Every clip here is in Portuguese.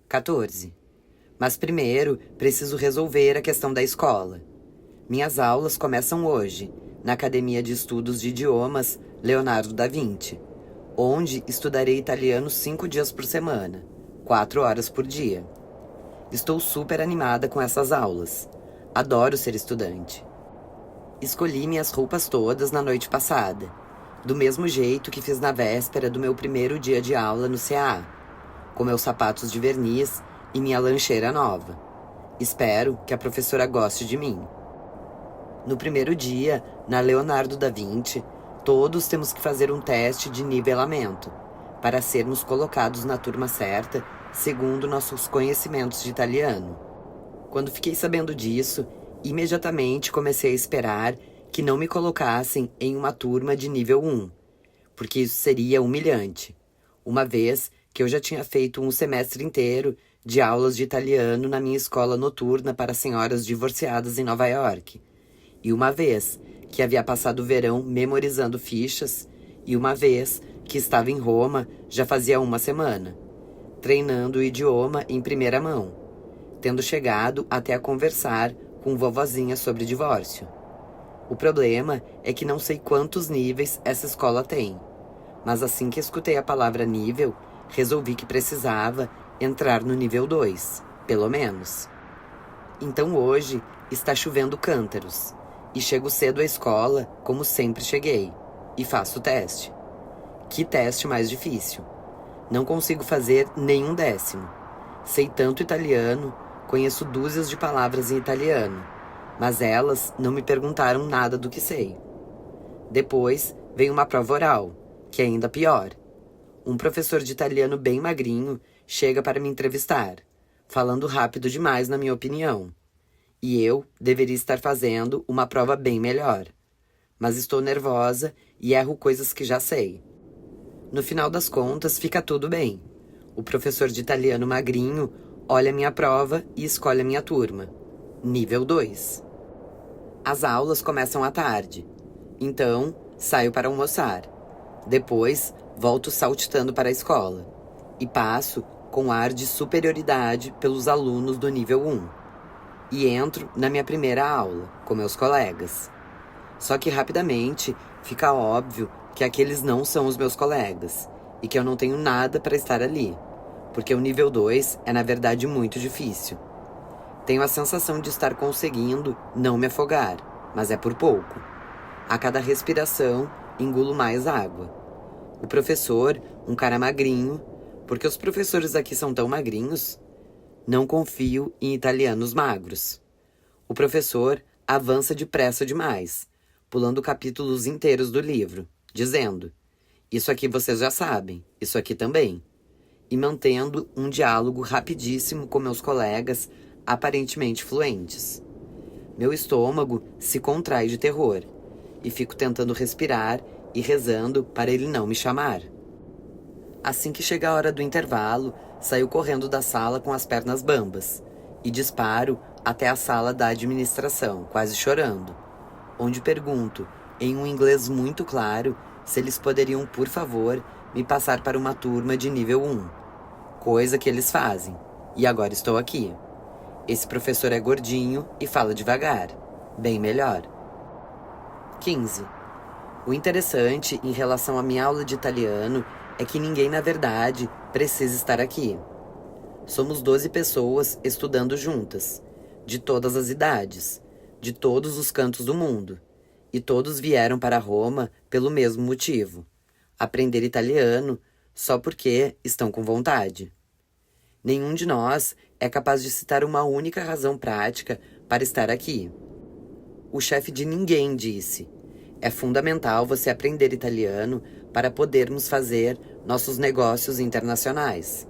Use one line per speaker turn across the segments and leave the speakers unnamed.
14. Mas primeiro, preciso resolver a questão da escola. Minhas aulas começam hoje, na Academia de Estudos de Idiomas Leonardo da Vinci, onde estudarei italiano 5 dias por semana, 4 horas por dia. Estou super animada com essas aulas. Adoro ser estudante. Escolhi minhas roupas todas na noite passada, do mesmo jeito que fiz na véspera do meu primeiro dia de aula no CA, com meus sapatos de verniz e minha lancheira nova. Espero que a professora goste de mim. No primeiro dia, na Leonardo da Vinci, todos temos que fazer um teste de nivelamento, para sermos colocados na turma certa, segundo nossos conhecimentos de italiano. Quando fiquei sabendo disso, imediatamente comecei a esperar que não me colocassem em uma turma de nível 1, porque isso seria humilhante, uma vez que eu já tinha feito um semestre inteiro de aulas de italiano na minha escola noturna para senhoras divorciadas em Nova York, e uma vez que havia passado o verão memorizando fichas, e uma vez que estava em Roma já fazia uma semana, treinando o idioma em primeira mão, tendo chegado até a conversar com vovozinha sobre divórcio. O problema é que não sei quantos níveis essa escola tem, mas assim que escutei a palavra nível, resolvi que precisava entrar no nível 2, pelo menos. Então hoje está chovendo cântaros, e chego cedo à escola, como sempre cheguei, e faço o teste. Que teste mais difícil! Não consigo fazer nenhum décimo. Sei tanto italiano, conheço dúzias de palavras em italiano, mas elas não me perguntaram nada do que sei. Depois vem uma prova oral, que é ainda pior. Um professor de italiano bem magrinho chega para me entrevistar, falando rápido demais na minha opinião. E eu deveria estar fazendo uma prova bem melhor. Mas estou nervosa e erro coisas que já sei. No final das contas, fica tudo bem. O professor de italiano magrinho olha minha prova e escolhe a minha turma. Nível 2. As aulas começam à tarde. Então, saio para almoçar. Depois, volto saltitando para a escola. E passo com ar de superioridade pelos alunos do nível 1. E entro na minha primeira aula, com meus colegas. Só que rapidamente fica óbvio que aqueles não são os meus colegas e que eu não tenho nada para estar ali, porque o nível 2 é na verdade muito difícil. Tenho a sensação de estar conseguindo não me afogar, mas é por pouco. A cada respiração, engulo mais água. O professor, um cara magrinho, porque os professores aqui são tão magrinhos? Não confio em italianos magros. O professor avança depressa demais, pulando capítulos inteiros do livro, dizendo: "Isso aqui vocês já sabem, isso aqui também", e mantendo um diálogo rapidíssimo com meus colegas aparentemente fluentes. Meu estômago se contrai de terror, e fico tentando respirar e rezando para ele não me chamar. Assim que chega a hora do intervalo, saio correndo da sala com as pernas bambas e disparo até a sala da administração, quase chorando, onde pergunto, em um inglês muito claro, se eles poderiam, por favor, me passar para uma turma de nível 1. Coisa que eles fazem. E agora estou aqui. Esse professor é gordinho e fala devagar. Bem melhor. 15. O interessante em relação à minha aula de italiano é que ninguém, na verdade, precisa estar aqui. Somos 12 pessoas estudando juntas, de todas as idades, de todos os cantos do mundo, e todos vieram para Roma pelo mesmo motivo: aprender italiano só porque estão com vontade. Nenhum de nós é capaz de citar uma única razão prática para estar aqui. O chefe de ninguém disse: é fundamental você aprender italiano para podermos fazer nossos negócios internacionais.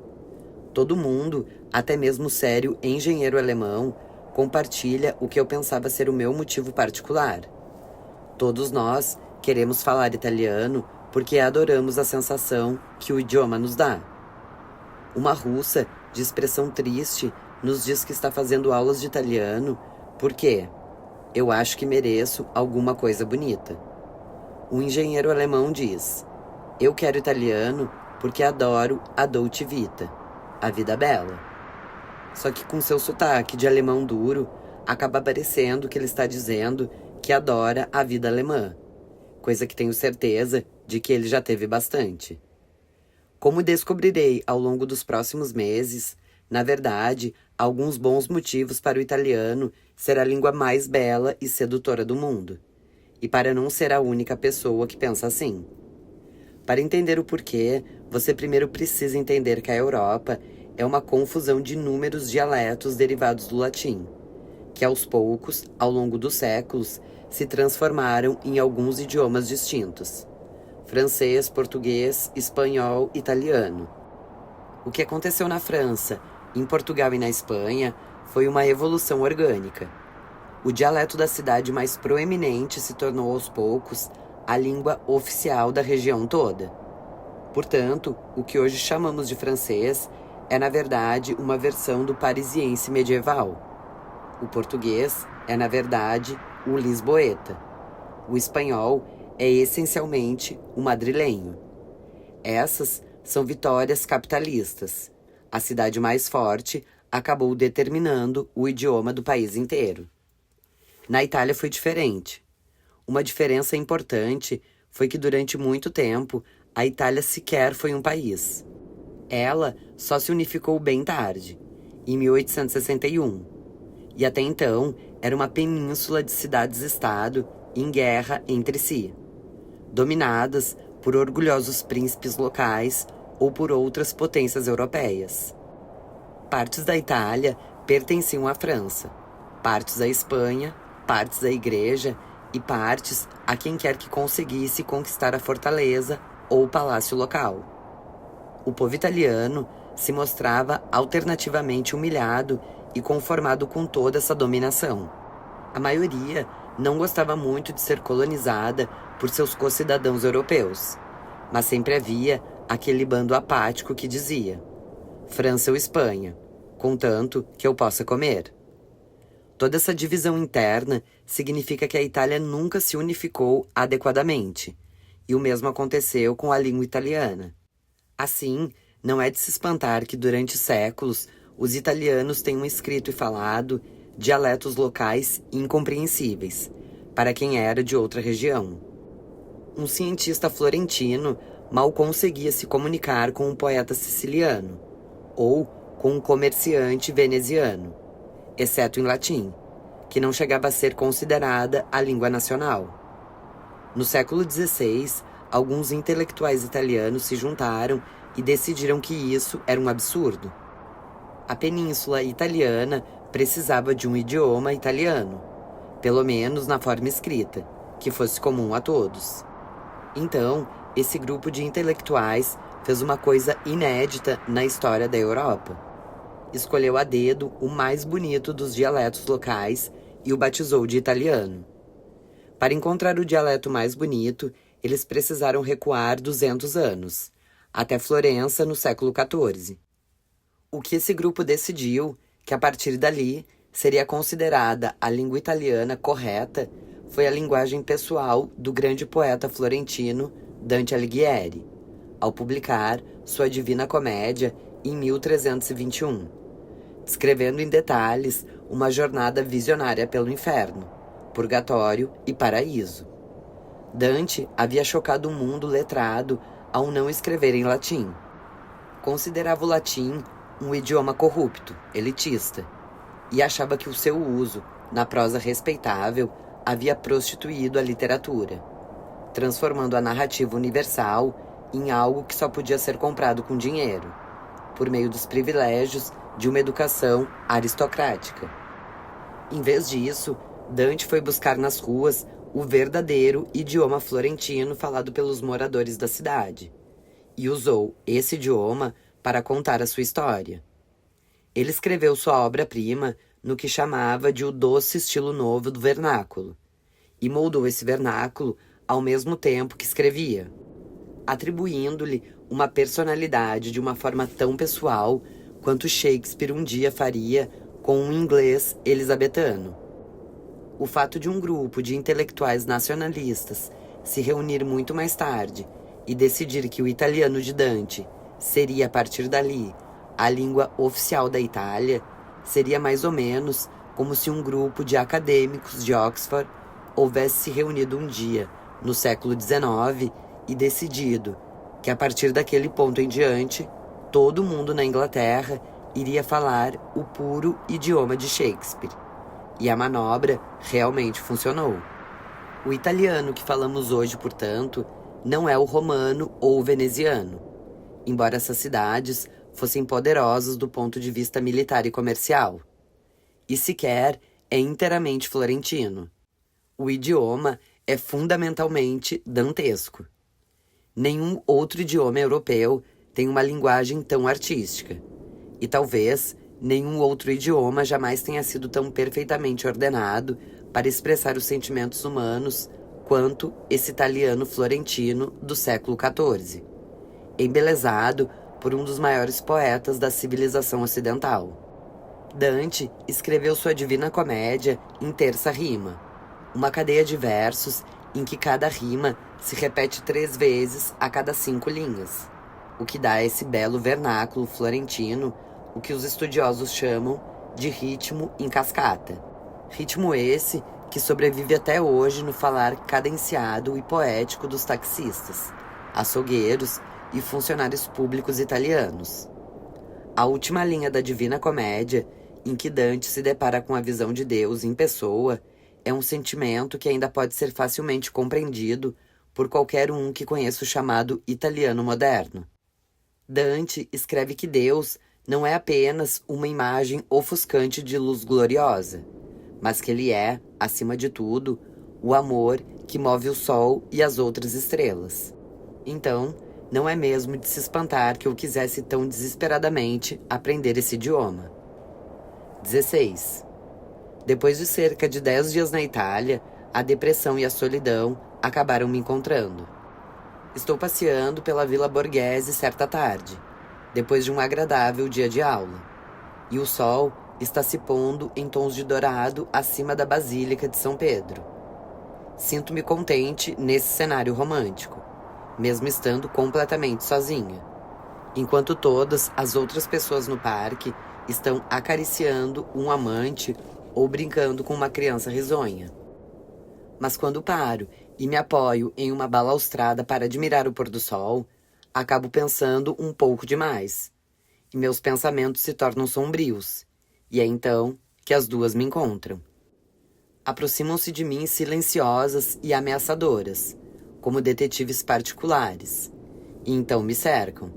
Todo mundo, até mesmo o sério engenheiro alemão, compartilha o que eu pensava ser o meu motivo particular. Todos nós queremos falar italiano porque adoramos a sensação que o idioma nos dá. Uma russa de expressão triste nos diz que está fazendo aulas de italiano porque eu acho que mereço alguma coisa bonita. Um engenheiro alemão diz: eu quero italiano porque adoro a Dolce Vita, a vida bela. Só que com seu sotaque de alemão duro, acaba parecendo que ele está dizendo que adora a vida alemã, coisa que tenho certeza de que ele já teve bastante. Como descobrirei ao longo dos próximos meses, na verdade, há alguns bons motivos para o italiano ser a língua mais bela e sedutora do mundo, e para não ser a única pessoa que pensa assim. Para entender o porquê, você primeiro precisa entender que a Europa é uma confusão de inúmeros dialetos derivados do latim, que aos poucos, ao longo dos séculos, se transformaram em alguns idiomas distintos: francês, português, espanhol, italiano. O que aconteceu na França, em Portugal e na Espanha foi uma evolução orgânica. O dialeto da cidade mais proeminente se tornou aos poucos a língua oficial da região toda. Portanto, o que hoje chamamos de francês é, na verdade, uma versão do parisiense medieval. O português é, na verdade, o lisboeta. O espanhol é essencialmente o madrilenho. Essas são vitórias capitalistas. A cidade mais forte acabou determinando o idioma do país inteiro. Na Itália foi diferente. Uma diferença importante foi que durante muito tempo a Itália sequer foi um país. Ela só se unificou bem tarde, em 1861, e até então era uma península de cidades-estado em guerra entre si, dominadas por orgulhosos príncipes locais ou por outras potências europeias. Partes da Itália pertenciam à França, partes à Espanha, partes à Igreja e partes a quem quer que conseguisse conquistar a fortaleza ou o palácio local. O povo italiano se mostrava alternativamente humilhado e conformado com toda essa dominação. A maioria não gostava muito de ser colonizada por seus co-cidadãos europeus, mas sempre havia aquele bando apático que dizia: França ou Espanha, contanto que eu possa comer. Toda essa divisão interna significa que a Itália nunca se unificou adequadamente, e o mesmo aconteceu com a língua italiana. Assim, não é de se espantar que durante séculos os italianos tenham escrito e falado dialetos locais incompreensíveis para quem era de outra região. Um cientista florentino mal conseguia se comunicar com um poeta siciliano ou com um comerciante veneziano, exceto em latim, que não chegava a ser considerada a língua nacional. No século XVI, alguns intelectuais italianos se juntaram e decidiram que isso era um absurdo. A Península Italiana precisava de um idioma italiano, pelo menos na forma escrita, que fosse comum a todos. Então, esse grupo de intelectuais fez uma coisa inédita na história da Europa. Escolheu a dedo o mais bonito dos dialetos locais e o batizou de italiano. Para encontrar o dialeto mais bonito, eles precisaram recuar 200 anos, até Florença no século XIV. O que esse grupo decidiu, que a partir dali seria considerada a língua italiana correta, foi a linguagem pessoal do grande poeta florentino Dante Alighieri, ao publicar sua Divina Comédia em 1321, descrevendo em detalhes uma jornada visionária pelo inferno, purgatório e paraíso. Dante havia chocado o mundo letrado ao não escrever em latim. Considerava o latim um idioma corrupto, elitista, e achava que o seu uso, na prosa respeitável, havia prostituído a literatura, transformando a narrativa universal em algo que só podia ser comprado com dinheiro, por meio dos privilégios de uma educação aristocrática. Em vez disso, Dante foi buscar nas ruas o verdadeiro idioma florentino falado pelos moradores da cidade, e usou esse idioma para contar a sua história. Ele escreveu sua obra-prima no que chamava de o doce estilo novo do vernáculo, e moldou esse vernáculo ao mesmo tempo que escrevia, atribuindo-lhe uma personalidade de uma forma tão pessoal quanto Shakespeare um dia faria com um inglês elisabetano. O fato de um grupo de intelectuais nacionalistas se reunir muito mais tarde e decidir que o italiano de Dante seria, a partir dali, a língua oficial da Itália, seria mais ou menos como se um grupo de acadêmicos de Oxford houvesse se reunido um dia, no século XIX, e decidido que a partir daquele ponto em diante, todo mundo na Inglaterra iria falar o puro idioma de Shakespeare. E a manobra realmente funcionou. O italiano que falamos hoje, portanto, não é o romano ou o veneziano, embora essas cidades fossem poderosas do ponto de vista militar e comercial. E sequer é inteiramente florentino. O idioma é fundamentalmente dantesco. Nenhum outro idioma europeu tem uma linguagem tão artística. E talvez nenhum outro idioma jamais tenha sido tão perfeitamente ordenado para expressar os sentimentos humanos quanto esse italiano florentino do século XIV, embelezado por um dos maiores poetas da civilização ocidental. Dante escreveu sua Divina Comédia em terça rima, uma cadeia de versos em que cada rima se repete 3 vezes a cada 5 linhas, o que dá a esse belo vernáculo florentino o que os estudiosos chamam de ritmo em cascata. Ritmo esse que sobrevive até hoje no falar cadenciado e poético dos taxistas, açougueiros e funcionários públicos italianos. A última linha da Divina Comédia, em que Dante se depara com a visão de Deus em pessoa, é um sentimento que ainda pode ser facilmente compreendido por qualquer um que conheça o chamado italiano moderno. Dante escreve que Deus não é apenas uma imagem ofuscante de luz gloriosa, mas que ele é, acima de tudo, o amor que move o sol e as outras estrelas. Então, não é mesmo de se espantar que eu quisesse tão desesperadamente aprender esse idioma. 16. Depois de cerca de 10 dias na Itália, a depressão e a solidão acabaram me encontrando. Estou passeando pela Vila Borghese certa tarde, depois de um agradável dia de aula, e o sol está se pondo em tons de dourado acima da Basílica de São Pedro. Sinto-me contente nesse cenário romântico, mesmo estando completamente sozinha, enquanto todas as outras pessoas no parque estão acariciando um amante ou brincando com uma criança risonha. Mas quando paro e me apoio em uma balaustrada para admirar o pôr do sol, acabo pensando um pouco demais, e meus pensamentos se tornam sombrios, e é então que as duas me encontram. Aproximam-se de mim silenciosas e ameaçadoras, como detetives particulares, e então me cercam.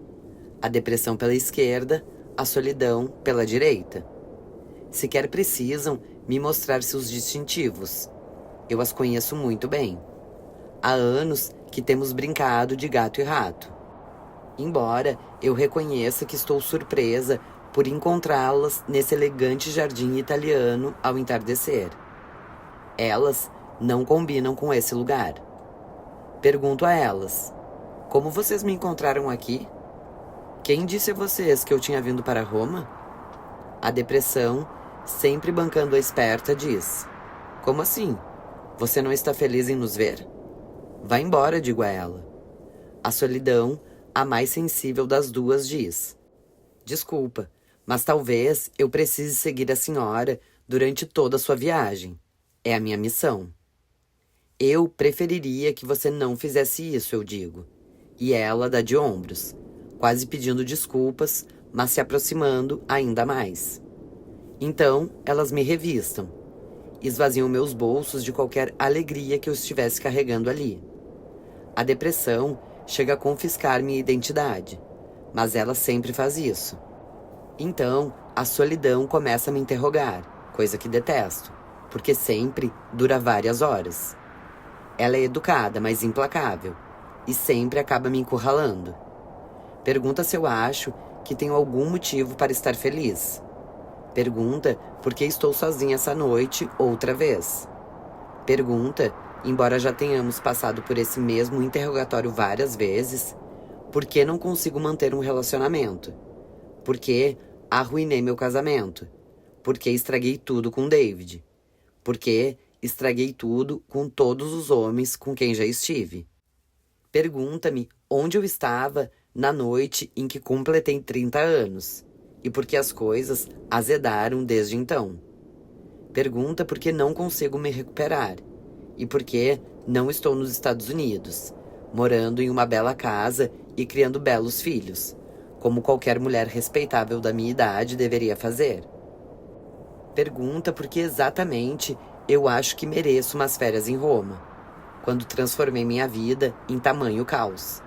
A depressão pela esquerda, a solidão pela direita. Sequer precisam me mostrar seus distintivos. Eu as conheço muito bem. Há anos que temos brincado de gato e rato. Embora eu reconheça que estou surpresa por encontrá-las nesse elegante jardim italiano ao entardecer. Elas não combinam com esse lugar. Pergunto a elas: como vocês me encontraram aqui? Quem disse a vocês que eu tinha vindo para Roma? A depressão, sempre bancando a esperta, diz: como assim? Você não está feliz em nos ver? Vá embora, digo a ela. A solidão, a mais sensível das duas, diz: desculpa, mas talvez eu precise seguir a senhora durante toda a sua viagem. É a minha missão. Eu preferiria que você não fizesse isso, eu digo. E ela dá de ombros, quase pedindo desculpas, mas se aproximando ainda mais. Então, elas me revistam. Esvaziam meus bolsos de qualquer alegria que eu estivesse carregando ali. A depressão chega a confiscar minha identidade, mas ela sempre faz isso. Então, a solidão começa a me interrogar, coisa que detesto, porque sempre dura várias horas. Ela é educada, mas implacável, e sempre acaba me encurralando. Pergunta se eu acho que tenho algum motivo para estar feliz. Pergunta por que estou sozinha essa noite outra vez. Pergunta, embora já tenhamos passado por esse mesmo interrogatório várias vezes, por que não consigo manter um relacionamento? Por que arruinei meu casamento? Por que estraguei tudo com David? Por que estraguei tudo com todos os homens com quem já estive? Pergunta-me onde eu estava na noite em que completei 30 anos e por que as coisas azedaram desde então. Pergunta por que não consigo me recuperar e por que não estou nos Estados Unidos, morando em uma bela casa e criando belos filhos, como qualquer mulher respeitável da minha idade deveria fazer. Pergunta por que exatamente eu acho que mereço umas férias em Roma, quando transformei minha vida em tamanho caos.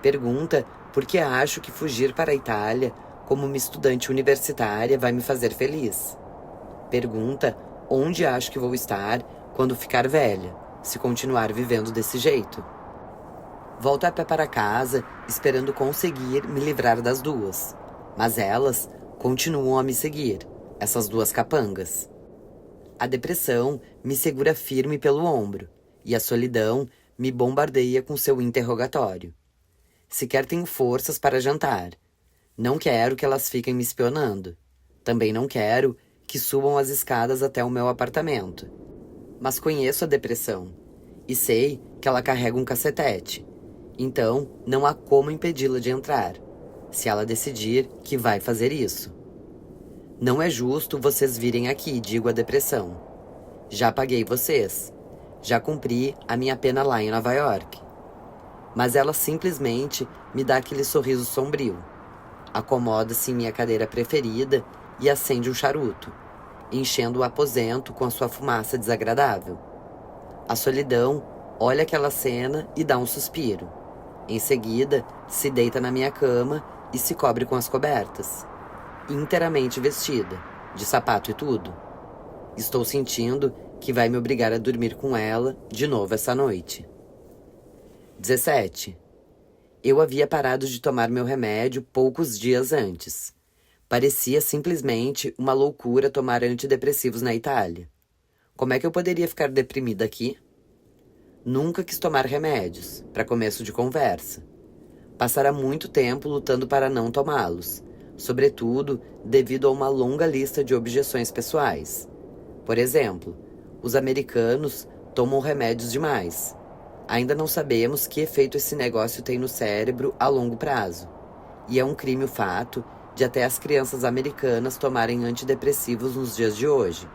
Pergunta por que acho que fugir para a Itália como uma estudante universitária vai me fazer feliz. Pergunta onde acho que vou estar quando ficar velha, se continuar vivendo desse jeito. Volto a pé para casa, esperando conseguir me livrar das duas. Mas elas continuam a me seguir, essas duas capangas. A depressão me segura firme pelo ombro, e a solidão me bombardeia com seu interrogatório. Sequer tenho forças para jantar. Não quero que elas fiquem me espionando. Também não quero que subam as escadas até o meu apartamento. Mas conheço a depressão, e sei que ela carrega um cacetete. Então, não há como impedi-la de entrar, se ela decidir que vai fazer isso. Não é justo vocês virem aqui, digo à depressão. Já paguei vocês. Já cumpri a minha pena lá em Nova York. Mas ela simplesmente me dá aquele sorriso sombrio. Acomoda-se em minha cadeira preferida e acende um charuto, enchendo o aposento com a sua fumaça desagradável. A solidão olha aquela cena e dá um suspiro. Em seguida, se deita na minha cama e se cobre com as cobertas. Inteiramente vestida, de sapato e tudo. Estou sentindo que vai me obrigar a dormir com ela de novo essa noite. 17. Eu havia parado de tomar meu remédio poucos dias antes. Parecia simplesmente uma loucura tomar antidepressivos na Itália. Como é que eu poderia ficar deprimida aqui? Nunca quis tomar remédios, para começo de conversa. Passara muito tempo lutando para não tomá-los, sobretudo devido a uma longa lista de objeções pessoais. Por exemplo, os americanos tomam remédios demais. Ainda não sabemos que efeito esse negócio tem no cérebro a longo prazo. E é um crime o fato de até as crianças americanas tomarem antidepressivos nos dias de hoje.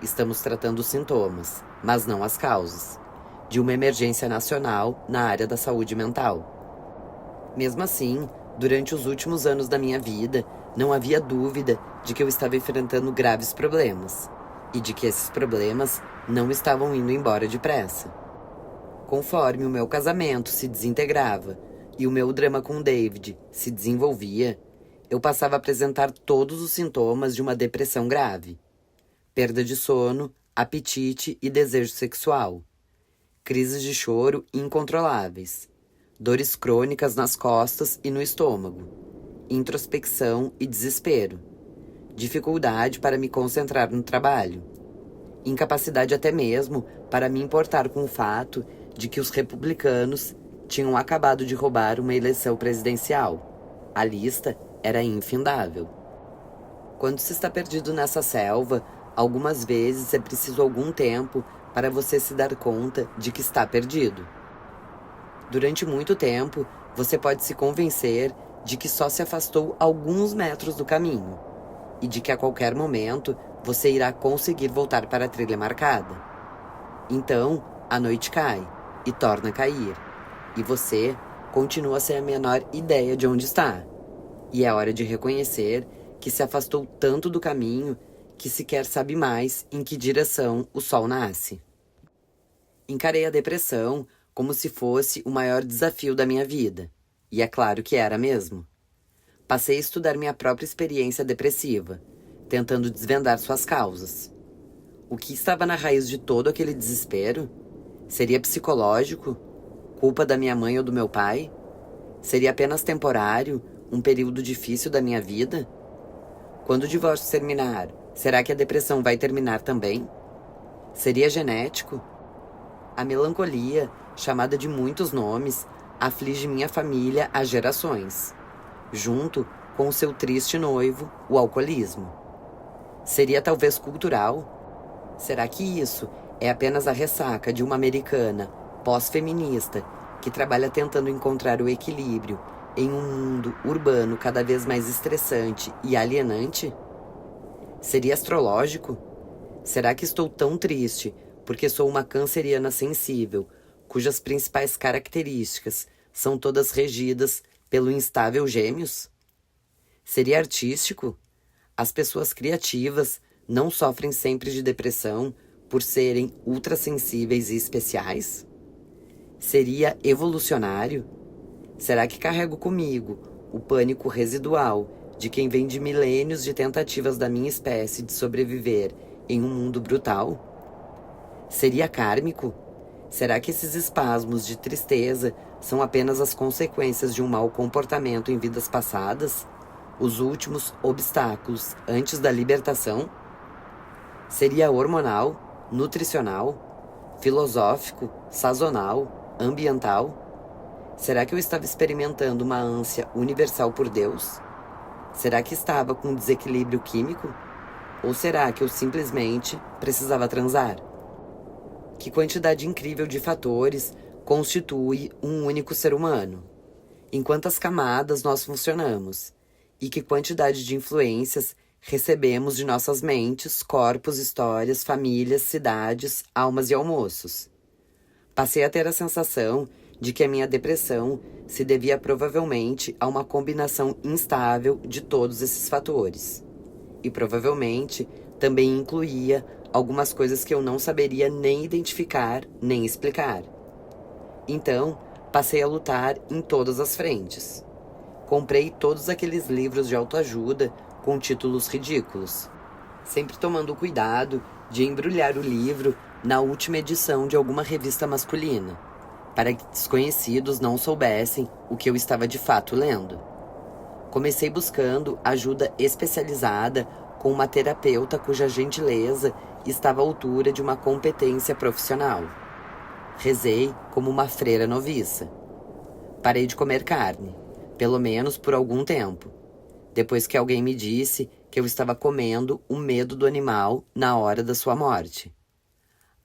Estamos tratando os sintomas, mas não as causas, de uma emergência nacional na área da saúde mental. Mesmo assim, durante os últimos anos da minha vida, não havia dúvida de que eu estava enfrentando graves problemas, e de que esses problemas não estavam indo embora depressa. Conforme o meu casamento se desintegrava e o meu drama com David se desenvolvia, eu passava a apresentar todos os sintomas de uma depressão grave. Perda de sono, apetite e desejo sexual. Crises de choro incontroláveis. Dores crônicas nas costas e no estômago. Introspecção e desespero. Dificuldade para me concentrar no trabalho. Incapacidade até mesmo para me importar com o fato de que os republicanos tinham acabado de roubar uma eleição presidencial. A lista era infindável. Quando se está perdido nessa selva, algumas vezes é preciso algum tempo para você se dar conta de que está perdido. Durante muito tempo, você pode se convencer de que só se afastou alguns metros do caminho e de que a qualquer momento você irá conseguir voltar para a trilha marcada. Então, a noite cai e torna a cair, e você continua sem a menor ideia de onde está. E é hora de reconhecer que se afastou tanto do caminho que sequer sabe mais em que direção o sol nasce. Encarei a depressão como se fosse o maior desafio da minha vida, e é claro que era mesmo. Passei a estudar minha própria experiência depressiva, tentando desvendar suas causas. O que estava na raiz de todo aquele desespero? Seria psicológico? Culpa da minha mãe ou do meu pai? Seria apenas temporário, um período difícil da minha vida? Quando o divórcio terminar, será que a depressão vai terminar também? Seria genético? A melancolia, chamada de muitos nomes, aflige minha família há gerações, junto com o seu triste noivo, o alcoolismo. Seria talvez cultural? Será que isso é apenas a ressaca de uma americana pós-feminista que trabalha tentando encontrar o equilíbrio em um mundo urbano cada vez mais estressante e alienante? Seria astrológico? Será que estou tão triste porque sou uma canceriana sensível, cujas principais características são todas regidas pelo instável Gêmeos? Seria artístico? As pessoas criativas não sofrem sempre de depressão por serem ultrassensíveis e especiais? Seria evolucionário? Será que carrego comigo o pânico residual de quem vem de milênios de tentativas da minha espécie de sobreviver em um mundo brutal? Seria kármico? Será que esses espasmos de tristeza são apenas as consequências de um mau comportamento em vidas passadas? Os últimos obstáculos antes da libertação? Seria hormonal, nutricional, filosófico, sazonal, ambiental? Será que eu estava experimentando uma ânsia universal por Deus? Será que estava com um desequilíbrio químico? Ou será que eu simplesmente precisava transar? Que quantidade incrível de fatores constitui um único ser humano? Em quantas camadas nós funcionamos? E que quantidade de influências recebemos de nossas mentes, corpos, histórias, famílias, cidades, almas e almoços? Passei a ter a sensação de que a minha depressão se devia provavelmente a uma combinação instável de todos esses fatores. E provavelmente também incluía algumas coisas que eu não saberia nem identificar, nem explicar. Então, passei a lutar em todas as frentes. Comprei todos aqueles livros de autoajuda com títulos ridículos, sempre tomando cuidado de embrulhar o livro na última edição de alguma revista masculina, para que desconhecidos não soubessem o que eu estava de fato lendo. Comecei buscando ajuda especializada com uma terapeuta cuja gentileza estava à altura de uma competência profissional. Rezei como uma freira noviça. Parei de comer carne, pelo menos por algum tempo, depois que alguém me disse que eu estava comendo o medo do animal na hora da sua morte.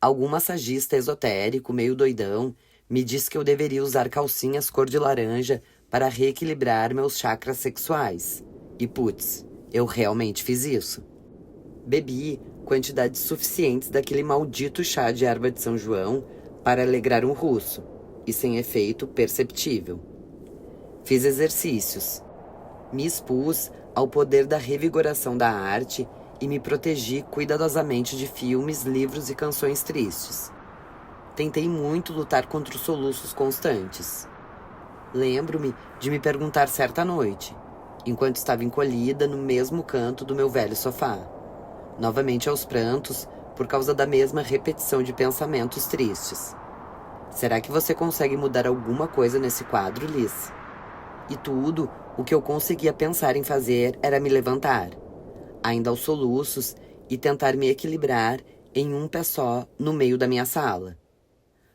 Algum massagista esotérico, meio doidão, me disse que eu deveria usar calcinhas cor de laranja para reequilibrar meus chakras sexuais. E putz, eu realmente fiz isso. Bebi quantidades suficientes daquele maldito chá de erva de São João para alegrar um russo, e sem efeito perceptível. Fiz exercícios. Me expus ao poder da revigoração da arte e me protegi cuidadosamente de filmes, livros e canções tristes. Tentei muito lutar contra os soluços constantes. Lembro-me de me perguntar certa noite, enquanto estava encolhida no mesmo canto do meu velho sofá, novamente aos prantos por causa da mesma repetição de pensamentos tristes. Será que você consegue mudar alguma coisa nesse quadro, Liz? E tudo o que eu conseguia pensar em fazer era me levantar, ainda aos soluços, e tentar me equilibrar em um pé só no meio da minha sala.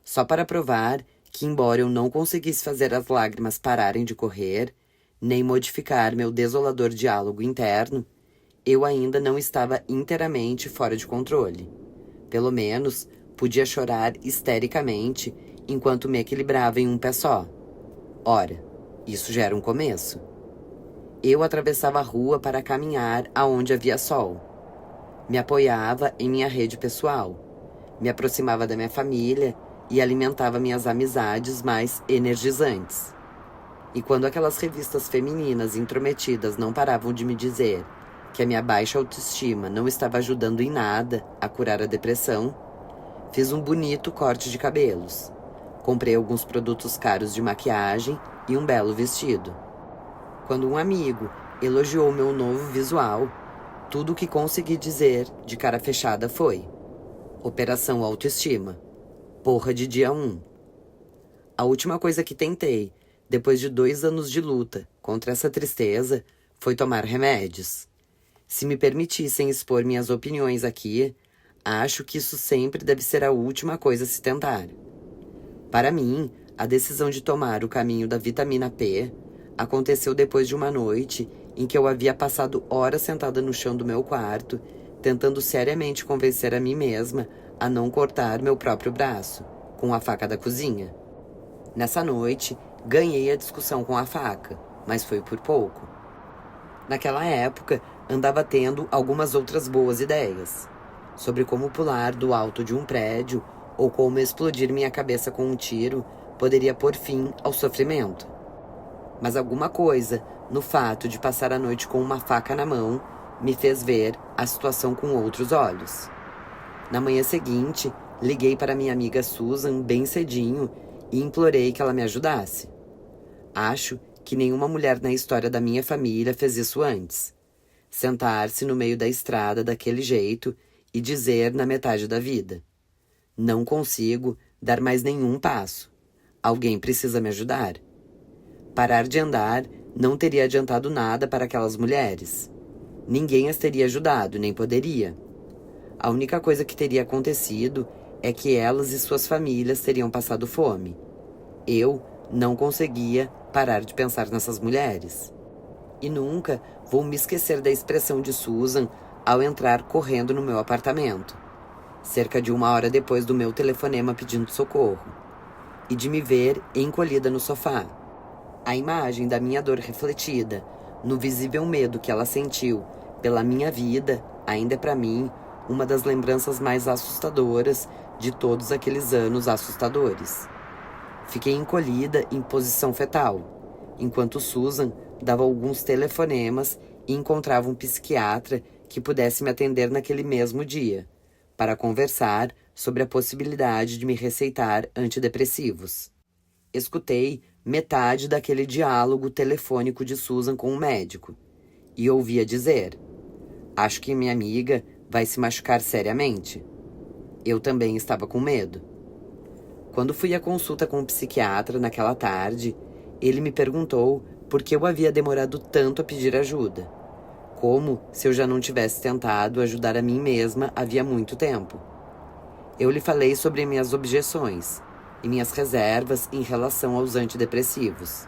Só para provar que, embora eu não conseguisse fazer as lágrimas pararem de correr, nem modificar meu desolador diálogo interno, eu ainda não estava inteiramente fora de controle. Pelo menos, podia chorar histericamente enquanto me equilibrava em um pé só. Ora, isso já era um começo. Eu atravessava a rua para caminhar aonde havia sol. Me apoiava em minha rede pessoal. Me aproximava da minha família e alimentava minhas amizades mais energizantes. E quando aquelas revistas femininas intrometidas não paravam de me dizer que a minha baixa autoestima não estava ajudando em nada a curar a depressão, fiz um bonito corte de cabelos. Comprei alguns produtos caros de maquiagem e um belo vestido. Quando um amigo elogiou meu novo visual, tudo o que consegui dizer de cara fechada foi: Operação Autoestima. Porra de dia 1. A última coisa que tentei, depois de 2 anos de luta contra essa tristeza, foi tomar remédios. Se me permitissem expor minhas opiniões aqui, acho que isso sempre deve ser a última coisa a se tentar. Para mim, a decisão de tomar o caminho da vitamina P aconteceu depois de uma noite em que eu havia passado horas sentada no chão do meu quarto, tentando seriamente convencer a mim mesma a não cortar meu próprio braço, com a faca da cozinha. Nessa noite, ganhei a discussão com a faca, mas foi por pouco. Naquela época, andava tendo algumas outras boas ideias, sobre como pular do alto de um prédio ou como explodir minha cabeça com um tiro poderia pôr fim ao sofrimento. Mas alguma coisa, no fato de passar a noite com uma faca na mão, me fez ver a situação com outros olhos. Na manhã seguinte, liguei para minha amiga Susan bem cedinho e implorei que ela me ajudasse. Acho que nenhuma mulher na história da minha família fez isso antes. Sentar-se no meio da estrada daquele jeito e dizer na metade da vida: não consigo dar mais nenhum passo. Alguém precisa me ajudar. Parar de andar não teria adiantado nada para aquelas mulheres. Ninguém as teria ajudado, nem poderia. A única coisa que teria acontecido é que elas e suas famílias teriam passado fome. Eu não conseguia parar de pensar nessas mulheres. E nunca vou me esquecer da expressão de Susan ao entrar correndo no meu apartamento, cerca de 1 hora depois do meu telefonema pedindo socorro, e de me ver encolhida no sofá. A imagem da minha dor refletida no visível medo que ela sentiu pela minha vida ainda é para mim uma das lembranças mais assustadoras de todos aqueles anos assustadores. Fiquei encolhida em posição fetal, enquanto Susan dava alguns telefonemas e encontrava um psiquiatra que pudesse me atender naquele mesmo dia, para conversar sobre a possibilidade de me receitar antidepressivos. Escutei metade daquele diálogo telefônico de Susan com o médico e ouvia dizer: acho que minha amiga vai se machucar seriamente. Eu também estava com medo. Quando fui à consulta com o psiquiatra naquela tarde, ele me perguntou por que eu havia demorado tanto a pedir ajuda, como se eu já não tivesse tentado ajudar a mim mesma havia muito tempo. Eu lhe falei sobre minhas objeções e minhas reservas em relação aos antidepressivos.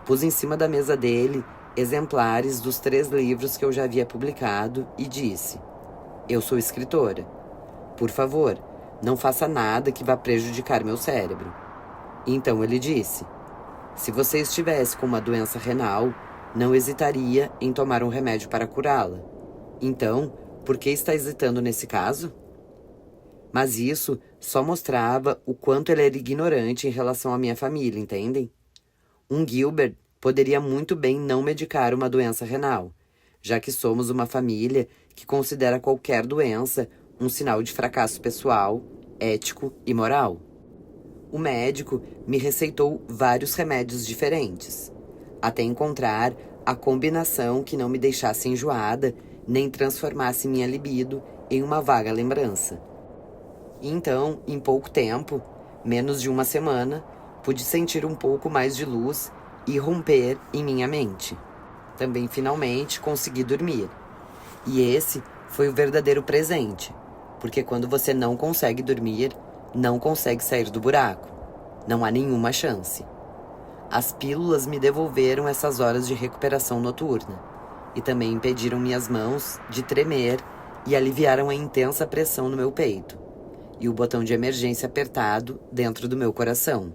Pus em cima da mesa dele exemplares dos 3 livros que eu já havia publicado e disse: eu sou escritora. Por favor, não faça nada que vá prejudicar meu cérebro. Então ele disse: se você estivesse com uma doença renal, não hesitaria em tomar um remédio para curá-la. Então, por que está hesitando nesse caso? Mas isso só mostrava o quanto ele era ignorante em relação à minha família, entendem? Um Gilbert poderia muito bem não medicar uma doença renal, já que somos uma família que considera qualquer doença um sinal de fracasso pessoal, ético e moral. O médico me receitou vários remédios diferentes, até encontrar a combinação que não me deixasse enjoada nem transformasse minha libido em uma vaga lembrança. Então, em pouco tempo, menos de 1 semana, pude sentir um pouco mais de luz e romper em minha mente. Também finalmente consegui dormir. E esse foi o verdadeiro presente, porque quando você não consegue dormir, não consegue sair do buraco. Não há nenhuma chance. As pílulas me devolveram essas horas de recuperação noturna e também impediram minhas mãos de tremer e aliviaram a intensa pressão no meu peito e o botão de emergência apertado dentro do meu coração.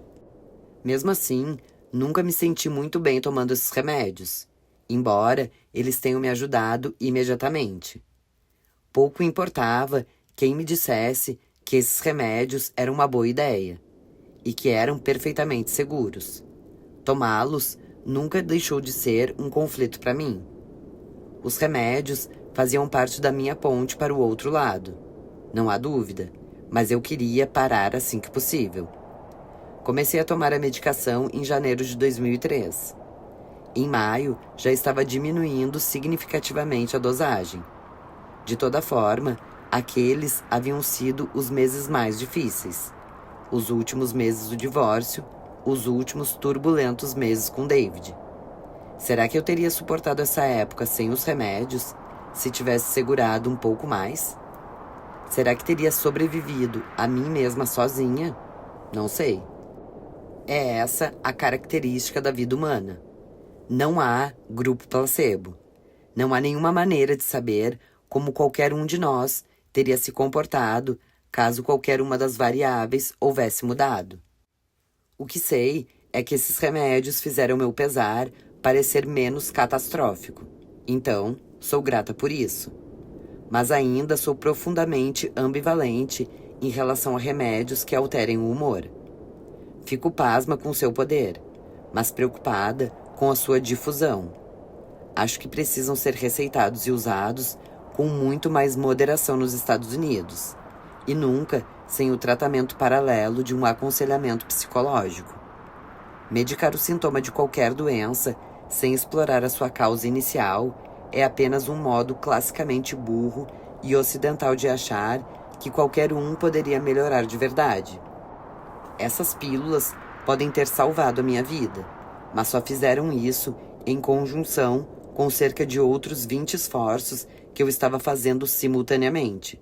Mesmo assim, nunca me senti muito bem tomando esses remédios, embora eles tenham me ajudado imediatamente. Pouco importava quem me dissesse que esses remédios eram uma boa ideia e que eram perfeitamente seguros. Tomá-los nunca deixou de ser um conflito para mim. Os remédios faziam parte da minha ponte para o outro lado, não há dúvida, mas eu queria parar assim que possível. Comecei a tomar a medicação em janeiro de 2003. Em maio, já estava diminuindo significativamente a dosagem. De toda forma, aqueles haviam sido os meses mais difíceis. Os últimos meses do divórcio, os últimos turbulentos meses com David. Será que eu teria suportado essa época sem os remédios, se tivesse segurado um pouco mais? Será que teria sobrevivido a mim mesma sozinha? Não sei. É essa a característica da vida humana. Não há grupo placebo. Não há nenhuma maneira de saber como qualquer um de nós teria se comportado caso qualquer uma das variáveis houvesse mudado. O que sei é que esses remédios fizeram meu pesar parecer menos catastrófico. Então, sou grata por isso. Mas ainda sou profundamente ambivalente em relação a remédios que alterem o humor. Fico pasma com seu poder, mas preocupada com a sua difusão. Acho que precisam ser receitados e usados com muito mais moderação nos Estados Unidos, e nunca sem o tratamento paralelo de um aconselhamento psicológico. Medicar o sintoma de qualquer doença sem explorar a sua causa inicial é apenas um modo classicamente burro e ocidental de achar que qualquer um poderia melhorar de verdade. Essas pílulas podem ter salvado a minha vida, mas só fizeram isso em conjunção com cerca de outros 20 esforços que eu estava fazendo simultaneamente,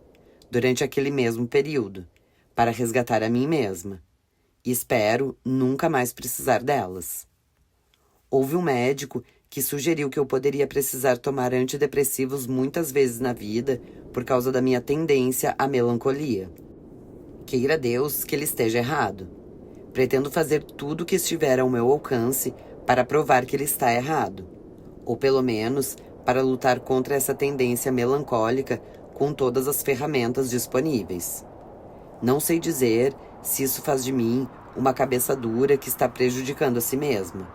durante aquele mesmo período, para resgatar a mim mesma. E espero nunca mais precisar delas. Houve um médico que sugeriu que eu poderia precisar tomar antidepressivos muitas vezes na vida por causa da minha tendência à melancolia. Queira Deus que ele esteja errado. Pretendo fazer tudo o que estiver ao meu alcance para provar que ele está errado, ou pelo menos para lutar contra essa tendência melancólica com todas as ferramentas disponíveis. Não sei dizer se isso faz de mim uma cabeça dura que está prejudicando a si mesma,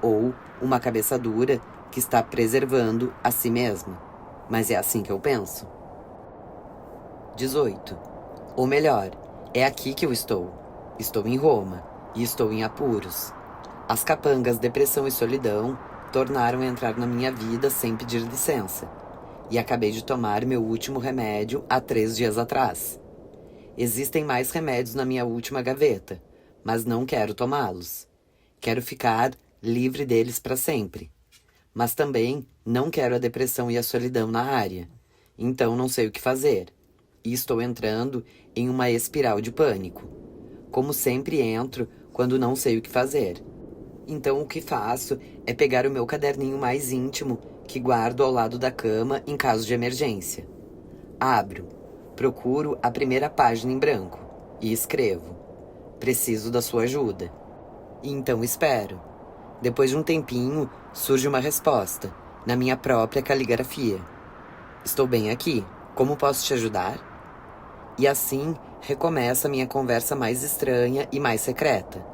ou uma cabeça dura que está preservando a si mesma. Mas é assim que eu penso. 18. Ou melhor, é aqui que eu estou. Estou em Roma, e estou em apuros. As capangas depressão e solidão tornaram entrar na minha vida sem pedir licença, e acabei de tomar meu último remédio há 3 dias atrás. Existem mais remédios na minha última gaveta, mas não quero tomá-los. Quero ficar livre deles para sempre. Mas também não quero a depressão e a solidão na área, então não sei o que fazer. E estou entrando em uma espiral de pânico. Como sempre entro quando não sei o que fazer. Então o que faço é pegar o meu caderninho mais íntimo que guardo ao lado da cama em caso de emergência. Abro, procuro a primeira página em branco e escrevo: preciso da sua ajuda. E então espero. Depois de um tempinho, surge uma resposta, na minha própria caligrafia. Estou bem aqui, como posso te ajudar? E assim recomeça a minha conversa mais estranha e mais secreta.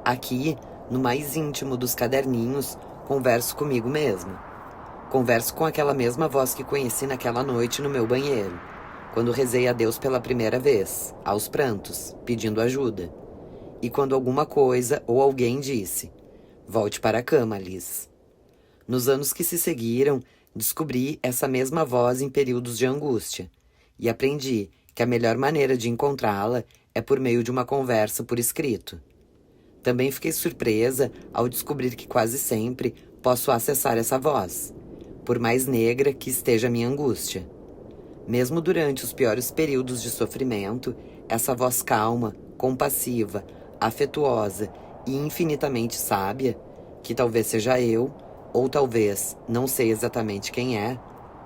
Aqui, no mais íntimo dos caderninhos, converso comigo mesma. Converso com aquela mesma voz que conheci naquela noite no meu banheiro, quando rezei a Deus pela primeira vez, aos prantos, pedindo ajuda. E quando alguma coisa ou alguém disse: volte para a cama, Liz. Nos anos que se seguiram, descobri essa mesma voz em períodos de angústia, e aprendi que a melhor maneira de encontrá-la é por meio de uma conversa por escrito. Também fiquei surpresa ao descobrir que quase sempre posso acessar essa voz, por mais negra que esteja a minha angústia. Mesmo durante os piores períodos de sofrimento, essa voz calma, compassiva, afetuosa e infinitamente sábia, que talvez seja eu, ou talvez não sei exatamente quem é,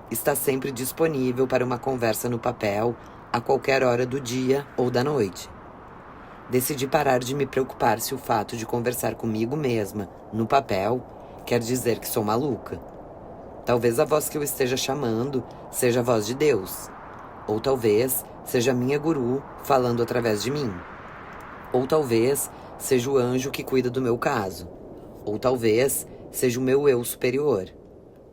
está sempre disponível para uma conversa no papel a qualquer hora do dia ou da noite. Decidi parar de me preocupar se o fato de conversar comigo mesma, no papel, quer dizer que sou maluca. Talvez a voz que eu esteja chamando seja a voz de Deus. Ou talvez seja a minha guru falando através de mim. Ou talvez seja o anjo que cuida do meu caso. Ou talvez seja o meu eu superior.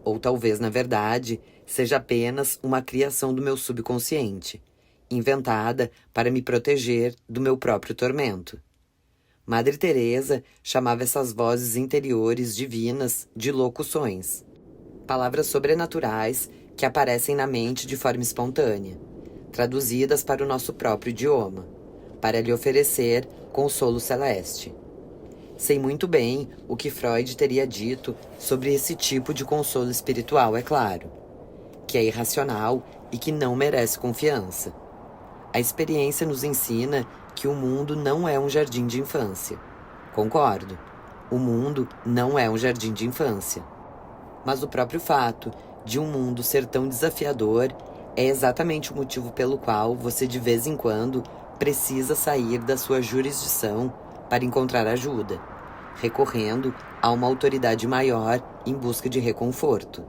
Ou talvez, na verdade, seja apenas uma criação do meu subconsciente, inventada para me proteger do meu próprio tormento. Madre Teresa chamava essas vozes interiores divinas de locuções, palavras sobrenaturais que aparecem na mente de forma espontânea, traduzidas para o nosso próprio idioma, para lhe oferecer consolo celeste. Sei muito bem o que Freud teria dito sobre esse tipo de consolo espiritual, é claro, que é irracional e que não merece confiança. A experiência nos ensina que o mundo não é um jardim de infância. Concordo, o mundo não é um jardim de infância. Mas o próprio fato de um mundo ser tão desafiador é exatamente o motivo pelo qual você de vez em quando precisa sair da sua jurisdição para encontrar ajuda, recorrendo a uma autoridade maior em busca de reconforto.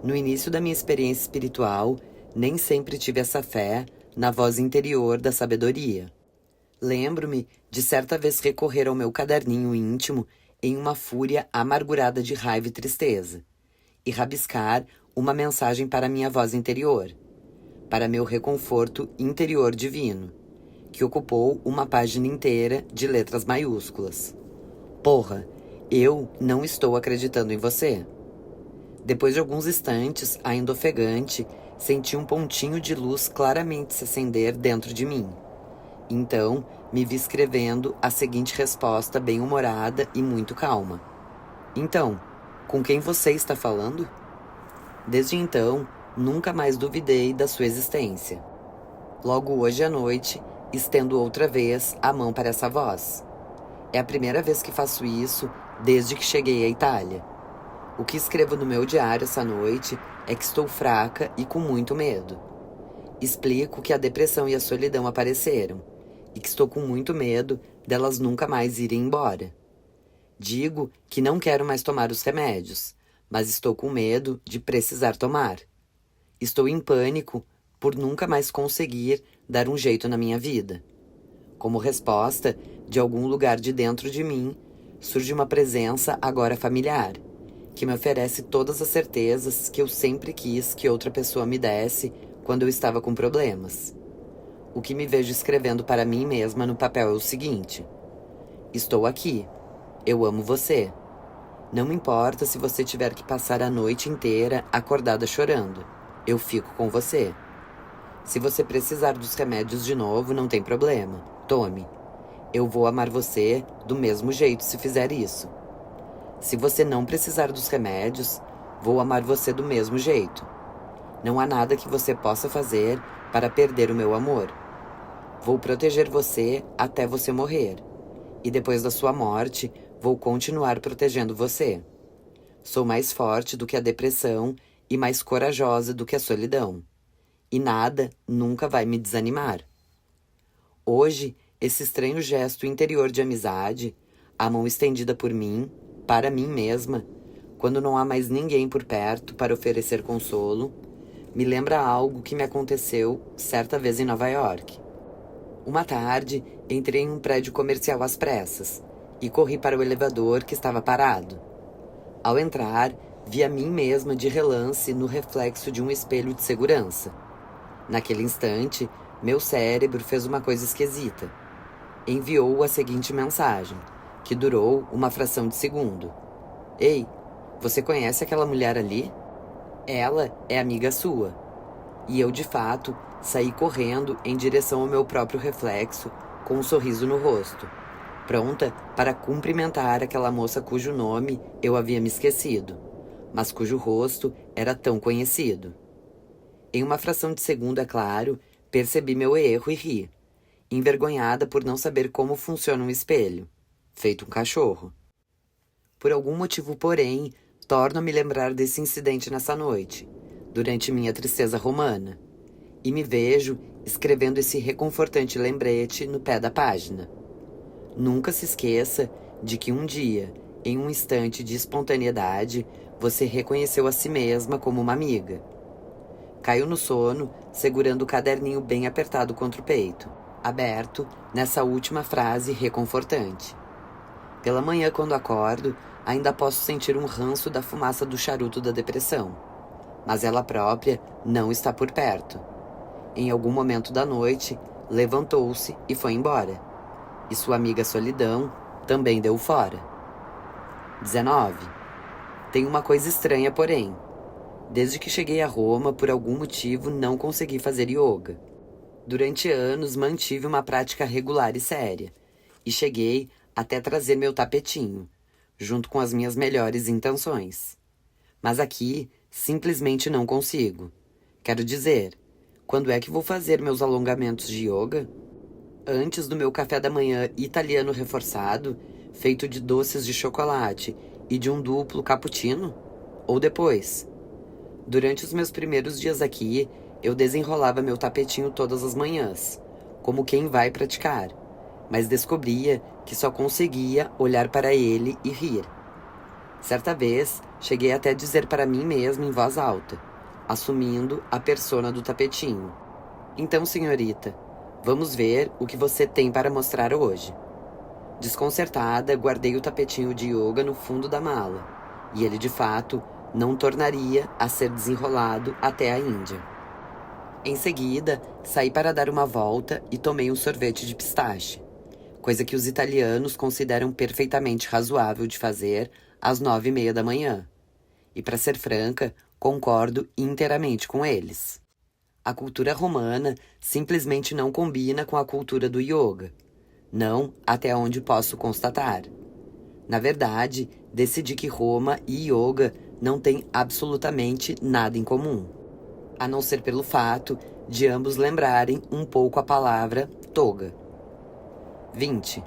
No início da minha experiência espiritual, nem sempre tive essa fé na voz interior da sabedoria. Lembro-me de certa vez recorrer ao meu caderninho íntimo em uma fúria amargurada de raiva e tristeza, e rabiscar uma mensagem para minha voz interior, para meu reconforto interior divino, que ocupou uma página inteira de letras maiúsculas. Porra, eu não estou acreditando em você. Depois de alguns instantes, ainda ofegante, senti um pontinho de luz claramente se acender dentro de mim. Então, me vi escrevendo a seguinte resposta bem-humorada e muito calma. Então, com quem você está falando? Desde então, nunca mais duvidei da sua existência. Logo hoje à noite, estendo outra vez a mão para essa voz. É a primeira vez que faço isso desde que cheguei à Itália. O que escrevo no meu diário essa noite é que estou fraca e com muito medo. Explico que a depressão e a solidão apareceram e que estou com muito medo delas nunca mais irem embora. Digo que não quero mais tomar os remédios, mas estou com medo de precisar tomar. Estou em pânico por nunca mais conseguir dar um jeito na minha vida. Como resposta, de algum lugar de dentro de mim, surge uma presença agora familiar, que me oferece todas as certezas que eu sempre quis que outra pessoa me desse quando eu estava com problemas. O que me vejo escrevendo para mim mesma no papel é o seguinte: estou aqui. Eu amo você. Não me importa se você tiver que passar a noite inteira acordada chorando. Eu fico com você. Se você precisar dos remédios de novo, não tem problema. Tome. Eu vou amar você do mesmo jeito se fizer isso. Se você não precisar dos remédios, vou amar você do mesmo jeito. Não há nada que você possa fazer para perder o meu amor. Vou proteger você até você morrer. E depois da sua morte, vou continuar protegendo você. Sou mais forte do que a depressão e mais corajosa do que a solidão. E nada nunca vai me desanimar. Hoje, esse estranho gesto interior de amizade, a mão estendida por mim, para mim mesma, quando não há mais ninguém por perto para oferecer consolo, me lembra algo que me aconteceu certa vez em Nova York. Uma tarde, entrei em um prédio comercial às pressas e corri para o elevador que estava parado. Ao entrar, vi a mim mesma de relance no reflexo de um espelho de segurança. Naquele instante, meu cérebro fez uma coisa esquisita. Enviou a seguinte mensagem, que durou uma fração de segundo. Ei, você conhece aquela mulher ali? Ela é amiga sua. E eu, de fato, saí correndo em direção ao meu próprio reflexo, com um sorriso no rosto, pronta para cumprimentar aquela moça cujo nome eu havia me esquecido, mas cujo rosto era tão conhecido. Em uma fração de segundo, é claro, percebi meu erro e ri, envergonhada por não saber como funciona um espelho, feito um cachorro. Por algum motivo, porém, torno a me lembrar desse incidente nessa noite, durante minha tristeza romana, e me vejo escrevendo esse reconfortante lembrete no pé da página. Nunca se esqueça de que um dia, em um instante de espontaneidade, você reconheceu a si mesma como uma amiga. Caiu no sono, segurando o caderninho bem apertado contra o peito, aberto nessa última frase reconfortante. Pela manhã, quando acordo, ainda posso sentir um ranço da fumaça do charuto da depressão, mas ela própria não está por perto. Em algum momento da noite, levantou-se e foi embora. E sua amiga solidão também deu fora. 19. Tem uma coisa estranha, porém. Desde que cheguei a Roma, por algum motivo, não consegui fazer yoga. Durante anos, mantive uma prática regular e séria. E cheguei até trazer meu tapetinho, junto com as minhas melhores intenções. Mas aqui, simplesmente não consigo. Quero dizer, quando é que vou fazer meus alongamentos de yoga? Antes do meu café da manhã italiano reforçado, feito de doces de chocolate e de um duplo cappuccino? Ou depois? Durante os meus primeiros dias aqui, eu desenrolava meu tapetinho todas as manhãs, como quem vai praticar, mas descobria que só conseguia olhar para ele e rir. Certa vez, cheguei até a dizer para mim mesma em voz alta, assumindo a persona do tapetinho: "Então, senhorita, vamos ver o que você tem para mostrar hoje." Desconcertada, guardei o tapetinho de yoga no fundo da mala, e ele de fato não tornaria a ser desenrolado até a Índia. Em seguida, saí para dar uma volta e tomei um sorvete de pistache, coisa que os italianos consideram perfeitamente razoável de fazer às 9h30 da manhã. E para ser franca, concordo inteiramente com eles. A cultura romana simplesmente não combina com a cultura do yoga. Não até onde posso constatar. Na verdade, decidi que Roma e yoga não têm absolutamente nada em comum, a não ser pelo fato de ambos lembrarem um pouco a palavra toga. 20.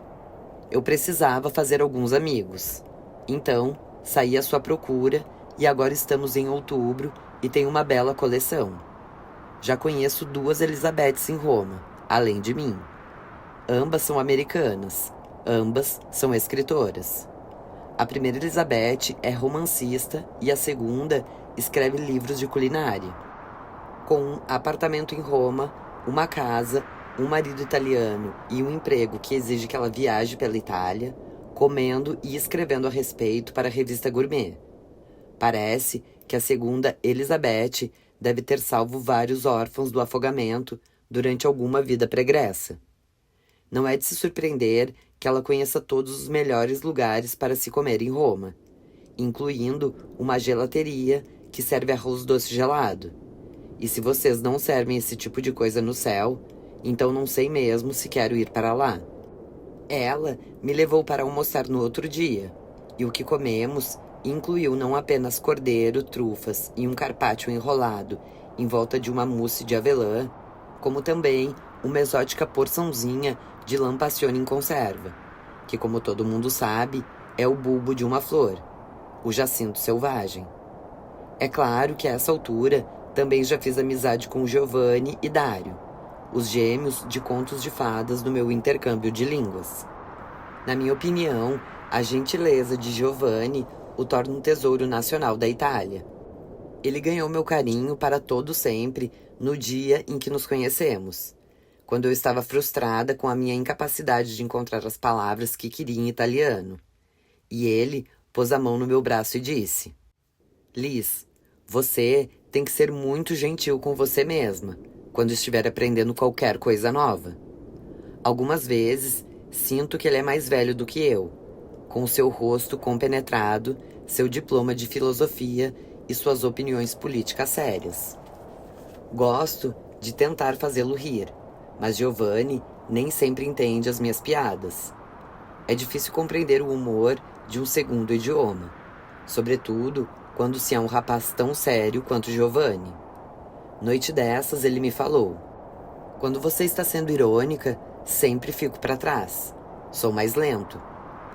Eu precisava fazer alguns amigos. Então, saí à sua procura e agora estamos em outubro e tenho uma bela coleção. Já conheço 2 Elizabeths em Roma, além de mim. Ambas são americanas, ambas são escritoras. A primeira Elizabeth é romancista e a segunda escreve livros de culinária. Com um apartamento em Roma, uma casa, um marido italiano e um emprego que exige que ela viaje pela Itália, comendo e escrevendo a respeito para a revista Gourmet. Parece que a segunda Elizabeth deve ter salvo vários órfãos do afogamento durante alguma vida pregressa. Não é de se surpreender que ela conheça todos os melhores lugares para se comer em Roma, incluindo uma gelateria que serve arroz doce gelado. E se vocês não servem esse tipo de coisa no céu, então não sei mesmo se quero ir para lá. Ela me levou para almoçar no outro dia, e o que comemos incluiu não apenas cordeiro, trufas e um carpaccio enrolado em volta de uma mousse de avelã, como também uma exótica porçãozinha de lampacione em conserva, que, como todo mundo sabe, é o bulbo de uma flor, o jacinto selvagem. É claro que a essa altura também já fiz amizade com Giovanni e Dário, os gêmeos de contos de fadas do meu intercâmbio de línguas. Na minha opinião, a gentileza de Giovanni o torna um tesouro nacional da Itália. Ele ganhou meu carinho para todo sempre no dia em que nos conhecemos, quando eu estava frustrada com a minha incapacidade de encontrar as palavras que queria em italiano. E ele pôs a mão no meu braço e disse: "Liz, você tem que ser muito gentil com você mesma quando estiver aprendendo qualquer coisa nova." Algumas vezes, sinto que ele é mais velho do que eu, com seu rosto compenetrado, seu diploma de filosofia e suas opiniões políticas sérias. Gosto de tentar fazê-lo rir, mas Giovanni nem sempre entende as minhas piadas. É difícil compreender o humor de um segundo idioma, sobretudo quando se é um rapaz tão sério quanto Giovanni. Noite dessas ele me falou: "Quando você está sendo irônica, sempre fico para trás. Sou mais lento.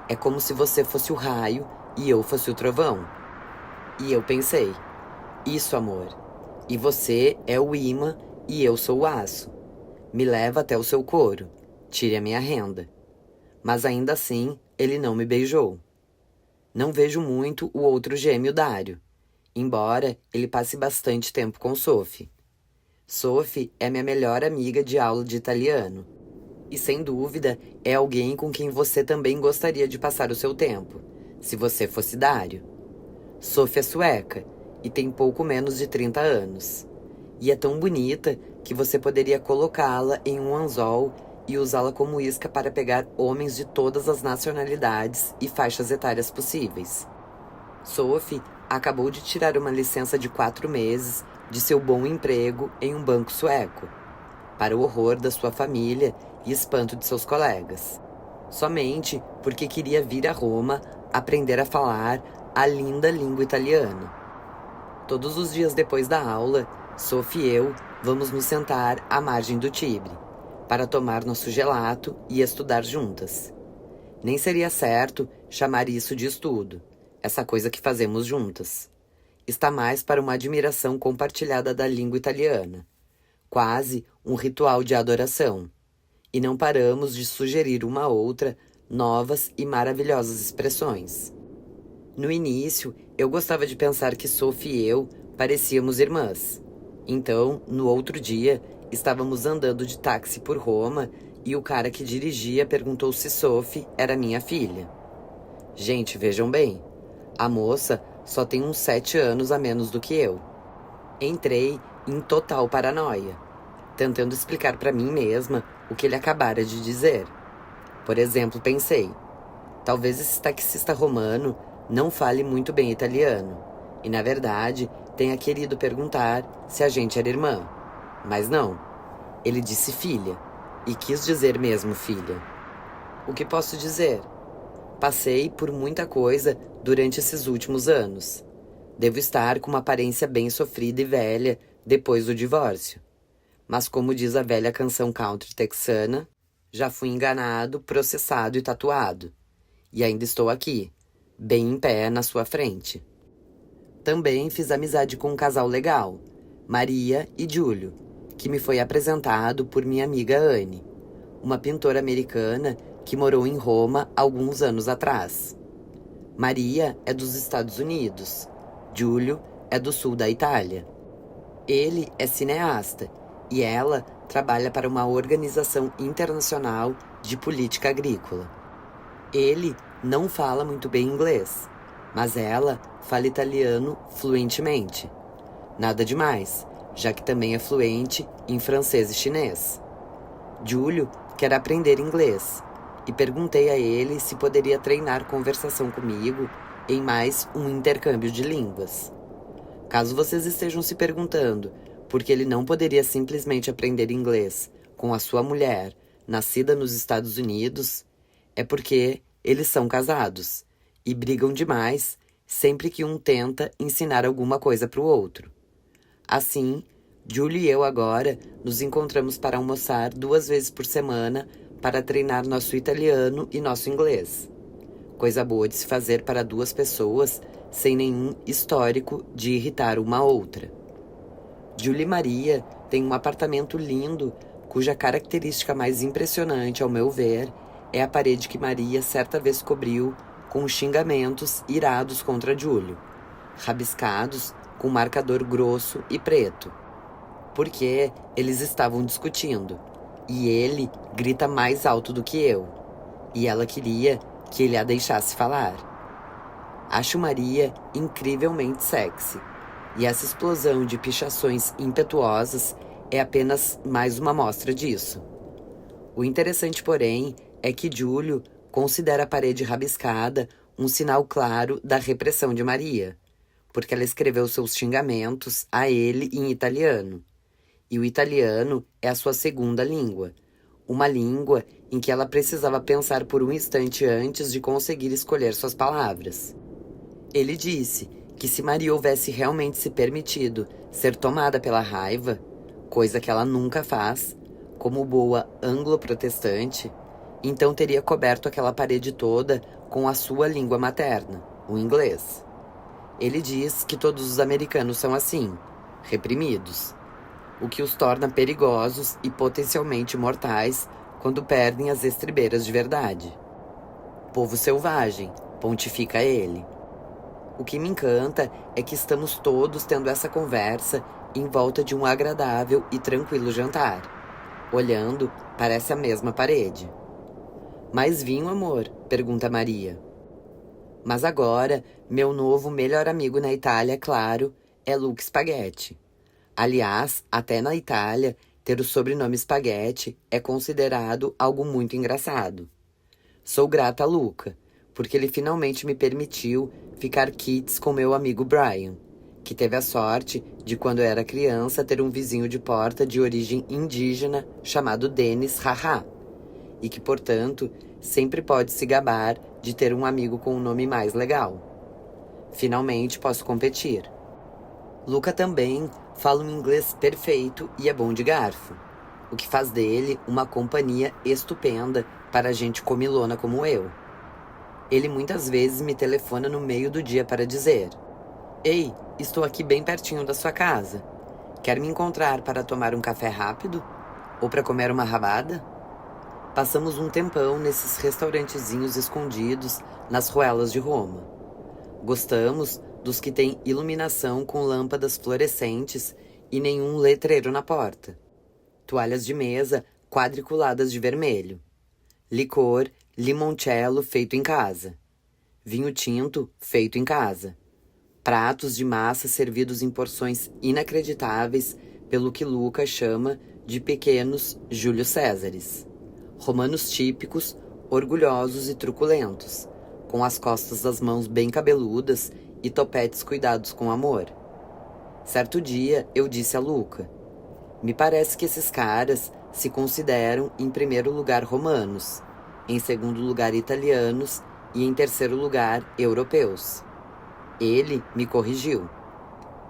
É como se você fosse o raio e eu fosse o trovão." E eu pensei: isso, amor. E você é o imã e eu sou o aço. Me leva até o seu couro. Tire a minha renda. Mas ainda assim, ele não me beijou. Não vejo muito o outro gêmeo Dário, embora ele passe bastante tempo com Sophie. Sophie é minha melhor amiga de aula de italiano. E sem dúvida, é alguém com quem você também gostaria de passar o seu tempo, se você fosse Dário. Sophie é sueca e tem pouco menos de 30 anos. E é tão bonita que você poderia colocá-la em um anzol e usá-la como isca para pegar homens de todas as nacionalidades e faixas etárias possíveis. Sophie acabou de tirar uma licença de 4 meses de seu bom emprego em um banco sueco, para o horror da sua família e espanto de seus colegas, somente porque queria vir a Roma aprender a falar a linda língua italiana. Todos os dias depois da aula, Sophie e eu vamos nos sentar à margem do Tibre, para tomar nosso gelato e estudar juntas. Nem seria certo chamar isso de estudo, essa coisa que fazemos juntas. Está mais para uma admiração compartilhada da língua italiana, quase um ritual de adoração. E não paramos de sugerir uma outra novas e maravilhosas expressões. No início, eu gostava de pensar que Sophie e eu parecíamos irmãs. Então, no outro dia, estávamos andando de táxi por Roma e o cara que dirigia perguntou se Sophie era minha filha. Gente, vejam bem, a moça só tem uns 7 anos a menos do que eu. Entrei em total paranoia, tentando explicar para mim mesma o que ele acabara de dizer. Por exemplo, pensei, talvez esse taxista romano não fale muito bem italiano, e na verdade tenha querido perguntar se a gente era irmã. Mas não, ele disse filha, e quis dizer mesmo filha. O que posso dizer? Passei por muita coisa durante esses últimos anos. Devo estar com uma aparência bem sofrida e velha depois do divórcio. Mas como diz a velha canção country texana, já fui enganado, processado e tatuado. E ainda estou aqui, bem em pé na sua frente. Também fiz amizade com um casal legal, Maria e Júlio, que me foi apresentado por minha amiga Anne, uma pintora americana que morou em Roma alguns anos atrás. Maria é dos Estados Unidos, Júlio é do sul da Itália. Ele é cineasta e ela trabalha para uma organização internacional de política agrícola. Ele não fala muito bem inglês, mas ela fala italiano fluentemente. Nada demais, já que também é fluente em francês e chinês. Júlio quer aprender inglês e perguntei a ele se poderia treinar conversação comigo em mais um intercâmbio de línguas. Caso vocês estejam se perguntando por que ele não poderia simplesmente aprender inglês com a sua mulher, nascida nos Estados Unidos, é porque eles são casados e brigam demais sempre que um tenta ensinar alguma coisa para o outro. Assim, Júlio e eu agora nos encontramos para almoçar 2 vezes por semana para treinar nosso italiano e nosso inglês. Coisa boa de se fazer para 2 pessoas sem nenhum histórico de irritar uma outra. Júlia e Maria têm um apartamento lindo, cuja característica mais impressionante, ao meu ver, é a parede que Maria certa vez cobriu com xingamentos irados contra Júlio, rabiscados com marcador grosso e preto. Porque eles estavam discutindo, e ele grita mais alto do que eu, e ela queria que ele a deixasse falar. Acho Maria incrivelmente sexy, e essa explosão de pichações impetuosas é apenas mais uma amostra disso. O interessante, porém, é que Júlio considera a parede rabiscada um sinal claro da repressão de Maria, porque ela escreveu seus xingamentos a ele em italiano. E o italiano é a sua segunda língua, uma língua em que ela precisava pensar por um instante antes de conseguir escolher suas palavras. Ele disse que se Maria houvesse realmente se permitido ser tomada pela raiva, coisa que ela nunca faz, como boa anglo-protestante, então teria coberto aquela parede toda com a sua língua materna, o inglês. Ele diz que todos os americanos são assim, reprimidos, o que os torna perigosos e potencialmente mortais quando perdem as estribeiras de verdade. Povo selvagem, pontifica ele. O que me encanta é que estamos todos tendo essa conversa em volta de um agradável e tranquilo jantar, olhando para essa mesma parede. Mais vinho, amor? Pergunta Maria. Mas agora, meu novo melhor amigo na Itália, claro, é Luca Spaghetti. Aliás, até na Itália, ter o sobrenome Spaghetti é considerado algo muito engraçado. Sou grata a Luca, porque ele finalmente me permitiu ficar quites com meu amigo Brian, que teve a sorte de, quando era criança, ter um vizinho de porta de origem indígena chamado Denis Haha, e que, portanto, sempre pode se gabar de ter um amigo com um nome mais legal. Finalmente posso competir. Luca também fala um inglês perfeito e é bom de garfo, o que faz dele uma companhia estupenda para gente comilona como eu. Ele muitas vezes me telefona no meio do dia para dizer: Ei, estou aqui bem pertinho da sua casa. Quer me encontrar para tomar um café rápido? Ou para comer uma rabada? Passamos um tempão nesses restaurantezinhos escondidos nas ruelas de Roma. Gostamos dos que têm iluminação com lâmpadas fluorescentes e nenhum letreiro na porta. Toalhas de mesa quadriculadas de vermelho. Licor, limoncello feito em casa. Vinho tinto feito em casa. Pratos de massa servidos em porções inacreditáveis pelo que Luca chama de pequenos Júlio Césares. Romanos típicos, orgulhosos e truculentos, com as costas das mãos bem cabeludas e topetes cuidados com amor. Certo dia eu disse a Luca: me parece que esses caras se consideram em primeiro lugar romanos, em segundo lugar italianos e em terceiro lugar europeus. Ele me corrigiu.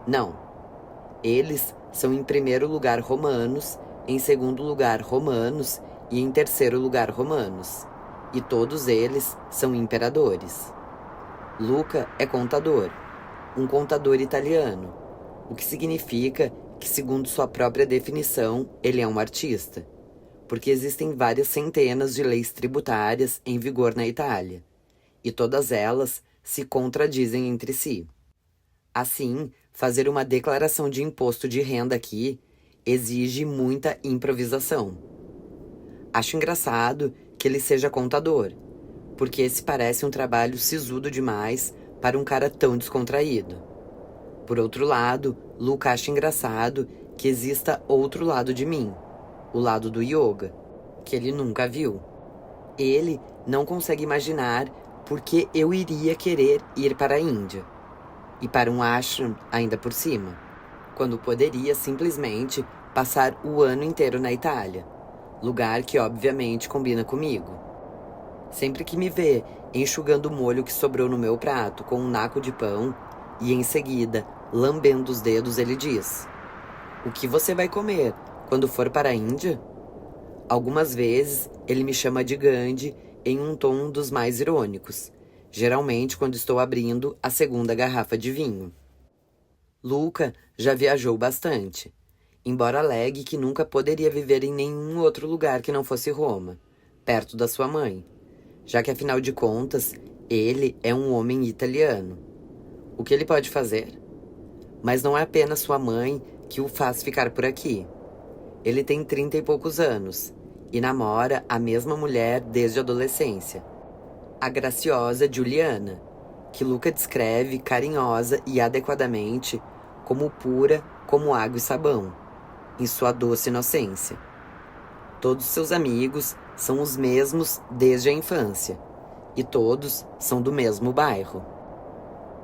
Não, eles são em primeiro lugar romanos, em segundo lugar romanos e em terceiro lugar romanos. E todos eles são imperadores. Luca é contador, um contador italiano, o que significa que, segundo sua própria definição, ele é um artista, porque existem várias centenas de leis tributárias em vigor na Itália, e todas elas se contradizem entre si. Assim, fazer uma declaração de imposto de renda aqui exige muita improvisação. Acho engraçado que ele seja contador, porque esse parece um trabalho sisudo demais para um cara tão descontraído. Por outro lado, Luca acha engraçado que exista outro lado de mim, o lado do yoga, que ele nunca viu. Ele não consegue imaginar por que eu iria querer ir para a Índia, e para um ashram ainda por cima, quando poderia simplesmente passar o ano inteiro na Itália, lugar que obviamente combina comigo. Sempre que me vê enxugando o molho que sobrou no meu prato com um naco de pão e em seguida lambendo os dedos, ele diz: o que você vai comer quando for para a Índia? Algumas vezes ele me chama de Gandhi em um tom dos mais irônicos, geralmente quando estou abrindo a segunda garrafa de vinho. Luca já viajou bastante, embora alegue que nunca poderia viver em nenhum outro lugar que não fosse Roma, perto da sua mãe, já que afinal de contas, ele é um homem italiano. O que ele pode fazer? Mas não é apenas sua mãe que o faz ficar por aqui. Ele tem 30 e poucos anos e namora a mesma mulher desde a adolescência, a graciosa Juliana, que Luca descreve carinhosa e adequadamente como pura como água e sabão, em sua doce inocência. Todos seus amigos são os mesmos desde a infância, e todos são do mesmo bairro.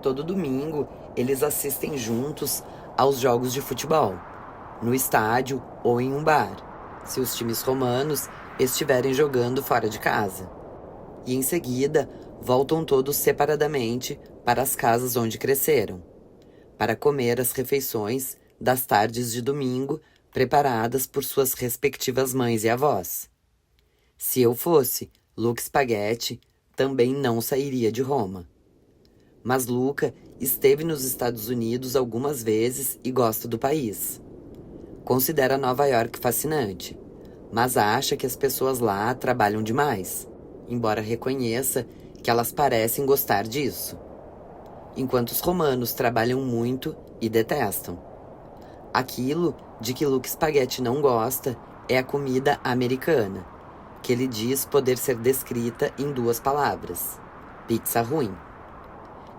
Todo domingo, eles assistem juntos aos jogos de futebol, no estádio ou em um bar, se os times romanos estiverem jogando fora de casa. E em seguida, voltam todos separadamente para as casas onde cresceram, para comer as refeições das tardes de domingo preparadas por suas respectivas mães e avós. Se eu fosse Luca Spaghetti, também não sairia de Roma. Mas Luca esteve nos Estados Unidos algumas vezes e gosta do país. Considera Nova York fascinante, mas acha que as pessoas lá trabalham demais, embora reconheça que elas parecem gostar disso, enquanto os romanos trabalham muito e detestam. Aquilo de que Luca Spaghetti não gosta é a comida americana, que ele diz poder ser descrita em 2 palavras: pizza ruim.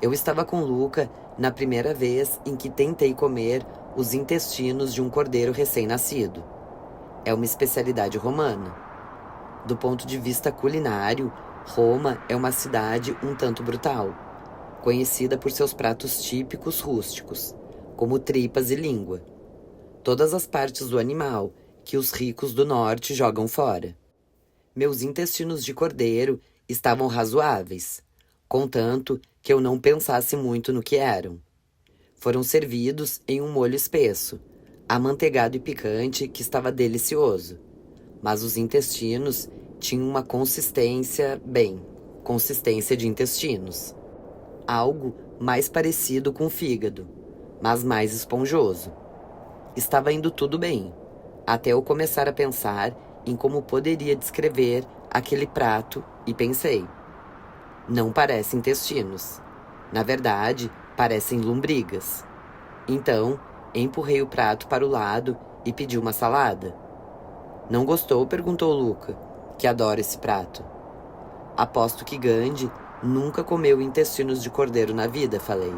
Eu estava com Luca na primeira vez em que tentei comer os intestinos de um cordeiro recém-nascido. É uma especialidade romana. Do ponto de vista culinário, Roma é uma cidade um tanto brutal, conhecida por seus pratos típicos rústicos, como tripas e língua. Todas as partes do animal que os ricos do norte jogam fora. Meus intestinos de cordeiro estavam razoáveis, contanto que eu não pensasse muito no que eram. Foram servidos em um molho espesso, amanteigado e picante que estava delicioso, mas os intestinos tinham uma consistência de intestinos. Algo mais parecido com fígado, mas mais esponjoso. Estava indo tudo bem, até eu começar a pensar em como poderia descrever aquele prato e pensei: não parecem intestinos. Na verdade, parecem lombrigas. Então, empurrei o prato para o lado e pedi uma salada. Não gostou? Perguntou Luca, que adora esse prato. Aposto que Gandhi nunca comeu intestinos de cordeiro na vida, falei.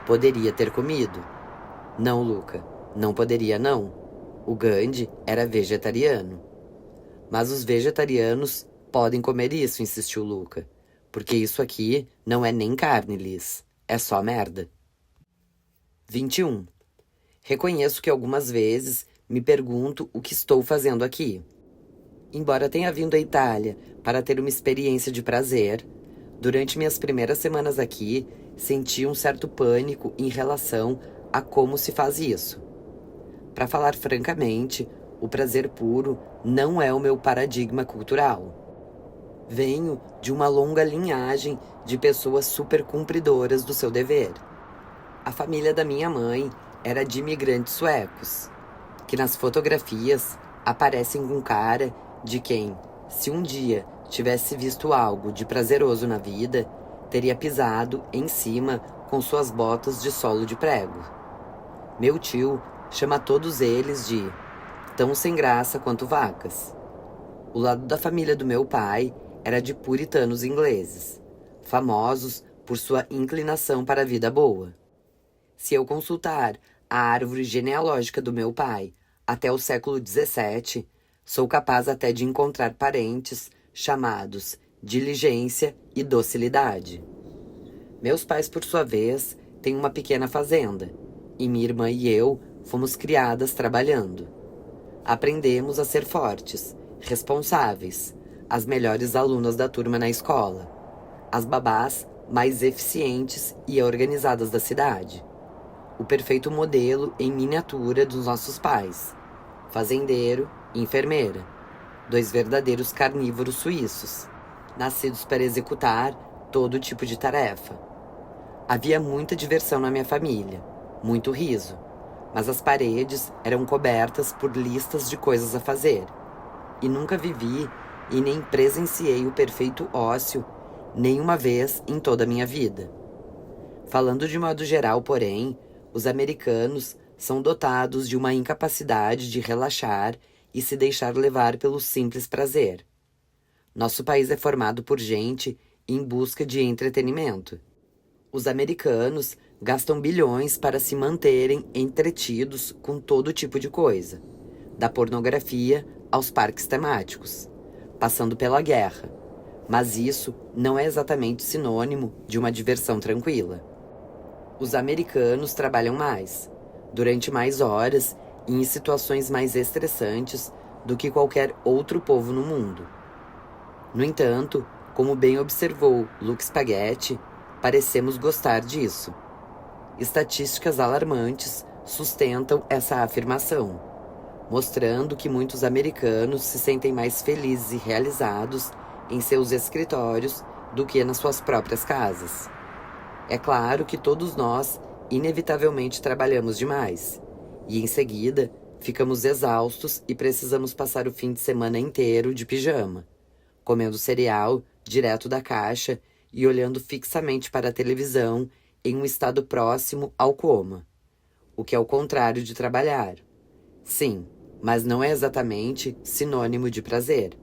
Poderia ter comido. Não, Luca, não poderia não. O Gandhi era vegetariano. Mas os vegetarianos podem comer isso, insistiu Luca. Porque isso aqui não é nem carne, Liz. É só merda. 21. Reconheço que algumas vezes me pergunto o que estou fazendo aqui. Embora tenha vindo à Itália para ter uma experiência de prazer, durante minhas primeiras semanas aqui, senti um certo pânico em relação a como se faz isso. Para falar francamente, o prazer puro não é o meu paradigma cultural. Venho de uma longa linhagem de pessoas super cumpridoras do seu dever. A família da minha mãe era de imigrantes suecos, que nas fotografias aparecem com cara de quem, se um dia tivesse visto algo de prazeroso na vida, teria pisado em cima com suas botas de solo de prego. Meu tio chama todos eles de tão sem graça quanto vacas. O lado da família do meu pai era de puritanos ingleses, famosos por sua inclinação para a vida boa. Se eu consultar a árvore genealógica do meu pai até o século XVII, sou capaz até de encontrar parentes chamados diligência e docilidade. Meus pais, por sua vez, têm uma pequena fazenda, e minha irmã e eu fomos criadas trabalhando. Aprendemos a ser fortes, responsáveis, as melhores alunas da turma na escola, as babás mais eficientes e organizadas da cidade. O perfeito modelo em miniatura dos nossos pais, fazendeiro e enfermeira, dois verdadeiros carnívoros suíços, nascidos para executar todo tipo de tarefa. Havia muita diversão na minha família, muito riso, mas as paredes eram cobertas por listas de coisas a fazer, e nunca vivi e nem presenciei o perfeito ócio nenhuma vez em toda a minha vida. Falando de modo geral, porém, os americanos são dotados de uma incapacidade de relaxar e se deixar levar pelo simples prazer. Nosso país é formado por gente em busca de entretenimento. Os americanos gastam bilhões para se manterem entretidos com todo tipo de coisa, da pornografia aos parques temáticos, passando pela guerra. Mas isso não é exatamente sinônimo de uma diversão tranquila. Os americanos trabalham mais, durante mais horas e em situações mais estressantes do que qualquer outro povo no mundo. No entanto, como bem observou Luke Spaghetti, parecemos gostar disso. Estatísticas alarmantes sustentam essa afirmação, mostrando que muitos americanos se sentem mais felizes e realizados em seus escritórios do que nas suas próprias casas. É claro que todos nós inevitavelmente trabalhamos demais, e em seguida ficamos exaustos e precisamos passar o fim de semana inteiro de pijama, comendo cereal direto da caixa e olhando fixamente para a televisão em um estado próximo ao coma, o que é o contrário de trabalhar. Sim, mas não é exatamente sinônimo de prazer.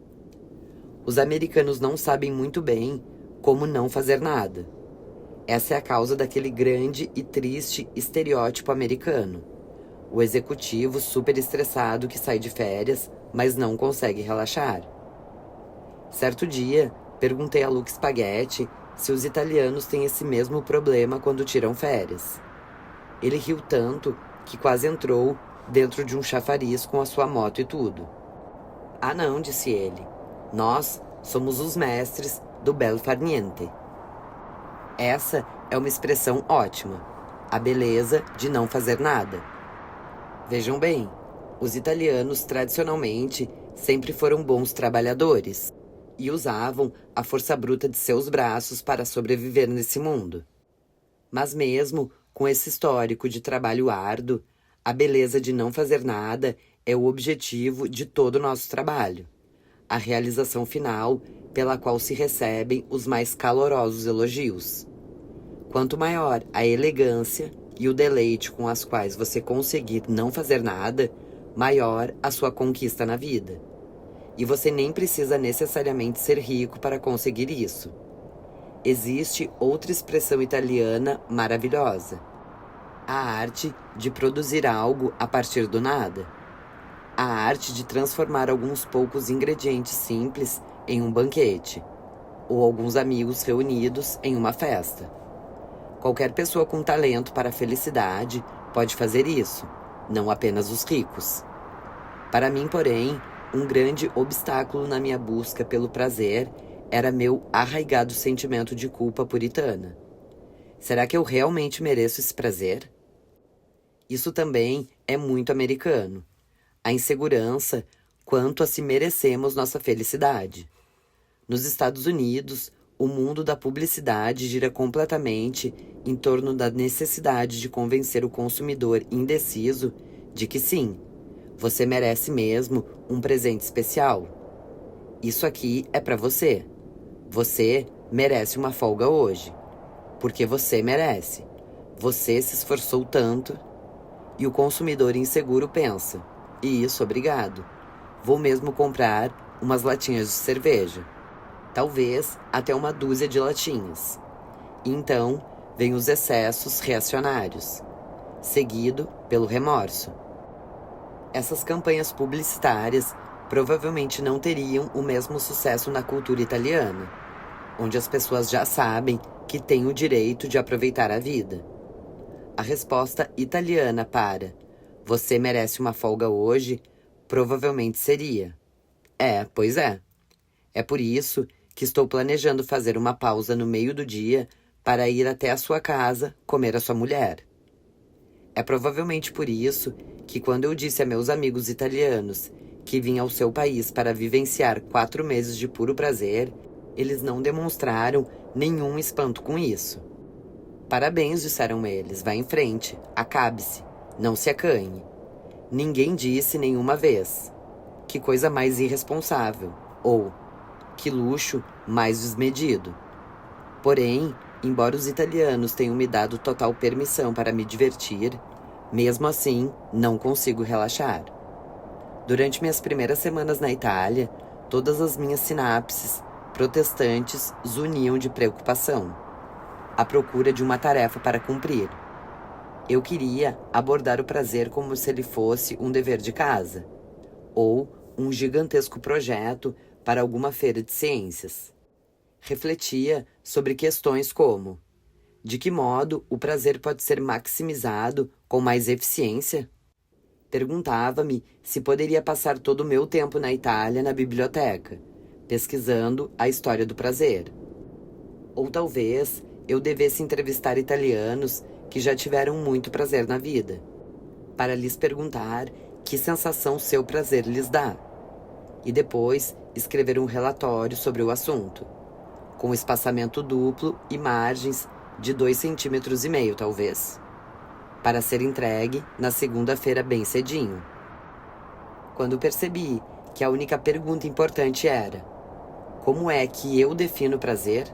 Os americanos não sabem muito bem como não fazer nada. Essa é a causa daquele grande e triste estereótipo americano. O executivo super estressado que sai de férias, mas não consegue relaxar. Certo dia, perguntei a Luke Spaghetti se os italianos têm esse mesmo problema quando tiram férias. Ele riu tanto que quase entrou dentro de um chafariz com a sua moto e tudo. Ah não, disse ele. Nós somos os mestres do bel far niente. Essa é uma expressão ótima. A beleza de não fazer nada. Vejam bem, os italianos tradicionalmente sempre foram bons trabalhadores e usavam a força bruta de seus braços para sobreviver nesse mundo. Mas mesmo com esse histórico de trabalho árduo, a beleza de não fazer nada é o objetivo de todo o nosso trabalho, a realização final pela qual se recebem os mais calorosos elogios. Quanto maior a elegância e o deleite com as quais você conseguir não fazer nada, maior a sua conquista na vida. E você nem precisa necessariamente ser rico para conseguir isso. Existe outra expressão italiana maravilhosa: a arte de produzir algo a partir do nada. A arte de transformar alguns poucos ingredientes simples em um banquete, ou alguns amigos reunidos em uma festa. Qualquer pessoa com talento para a felicidade pode fazer isso, não apenas os ricos. Para mim, porém, um grande obstáculo na minha busca pelo prazer era meu arraigado sentimento de culpa puritana. Será que eu realmente mereço esse prazer? Isso também é muito americano. A insegurança quanto a se merecemos nossa felicidade. Nos Estados Unidos, o mundo da publicidade gira completamente em torno da necessidade de convencer o consumidor indeciso de que sim, você merece mesmo um presente especial. Isso aqui é para você. Você merece uma folga hoje. Porque você merece. Você se esforçou tanto. E o consumidor inseguro pensa: e isso, obrigado. Vou mesmo comprar umas latinhas de cerveja. Talvez até uma dúzia de latinhas. E então, vem os excessos reacionários, seguido pelo remorso. Essas campanhas publicitárias provavelmente não teriam o mesmo sucesso na cultura italiana, onde as pessoas já sabem que têm o direito de aproveitar a vida. A resposta italiana para "você merece uma folga hoje" provavelmente seria: pois é. É por isso que estou planejando fazer uma pausa no meio do dia para ir até a sua casa comer a sua mulher. É provavelmente por isso que quando eu disse a meus amigos italianos que vim ao seu país para vivenciar 4 meses de puro prazer, eles não demonstraram nenhum espanto com isso. Parabéns, disseram eles, vá em frente, acabe-se, não se acanhe. Ninguém disse nenhuma vez: que coisa mais irresponsável, ou que luxo mais desmedido. Porém, embora os italianos tenham me dado total permissão para me divertir, mesmo assim, não consigo relaxar. Durante minhas primeiras semanas na Itália, todas as minhas sinapses protestantes zuniam de preocupação, à procura de uma tarefa para cumprir. Eu queria abordar o prazer como se ele fosse um dever de casa, ou um gigantesco projeto para alguma feira de ciências. Refletia sobre questões como: de que modo o prazer pode ser maximizado com mais eficiência? Perguntava-me se poderia passar todo o meu tempo na Itália na biblioteca, pesquisando a história do prazer. Ou talvez eu devesse entrevistar italianos que já tiveram muito prazer na vida, para lhes perguntar que sensação seu prazer lhes dá, e depois escrever um relatório sobre o assunto, com espaçamento duplo e margens de 2,5 cm, talvez, para ser entregue na segunda-feira bem cedinho. Quando percebi que a única pergunta importante era: como é que eu defino prazer?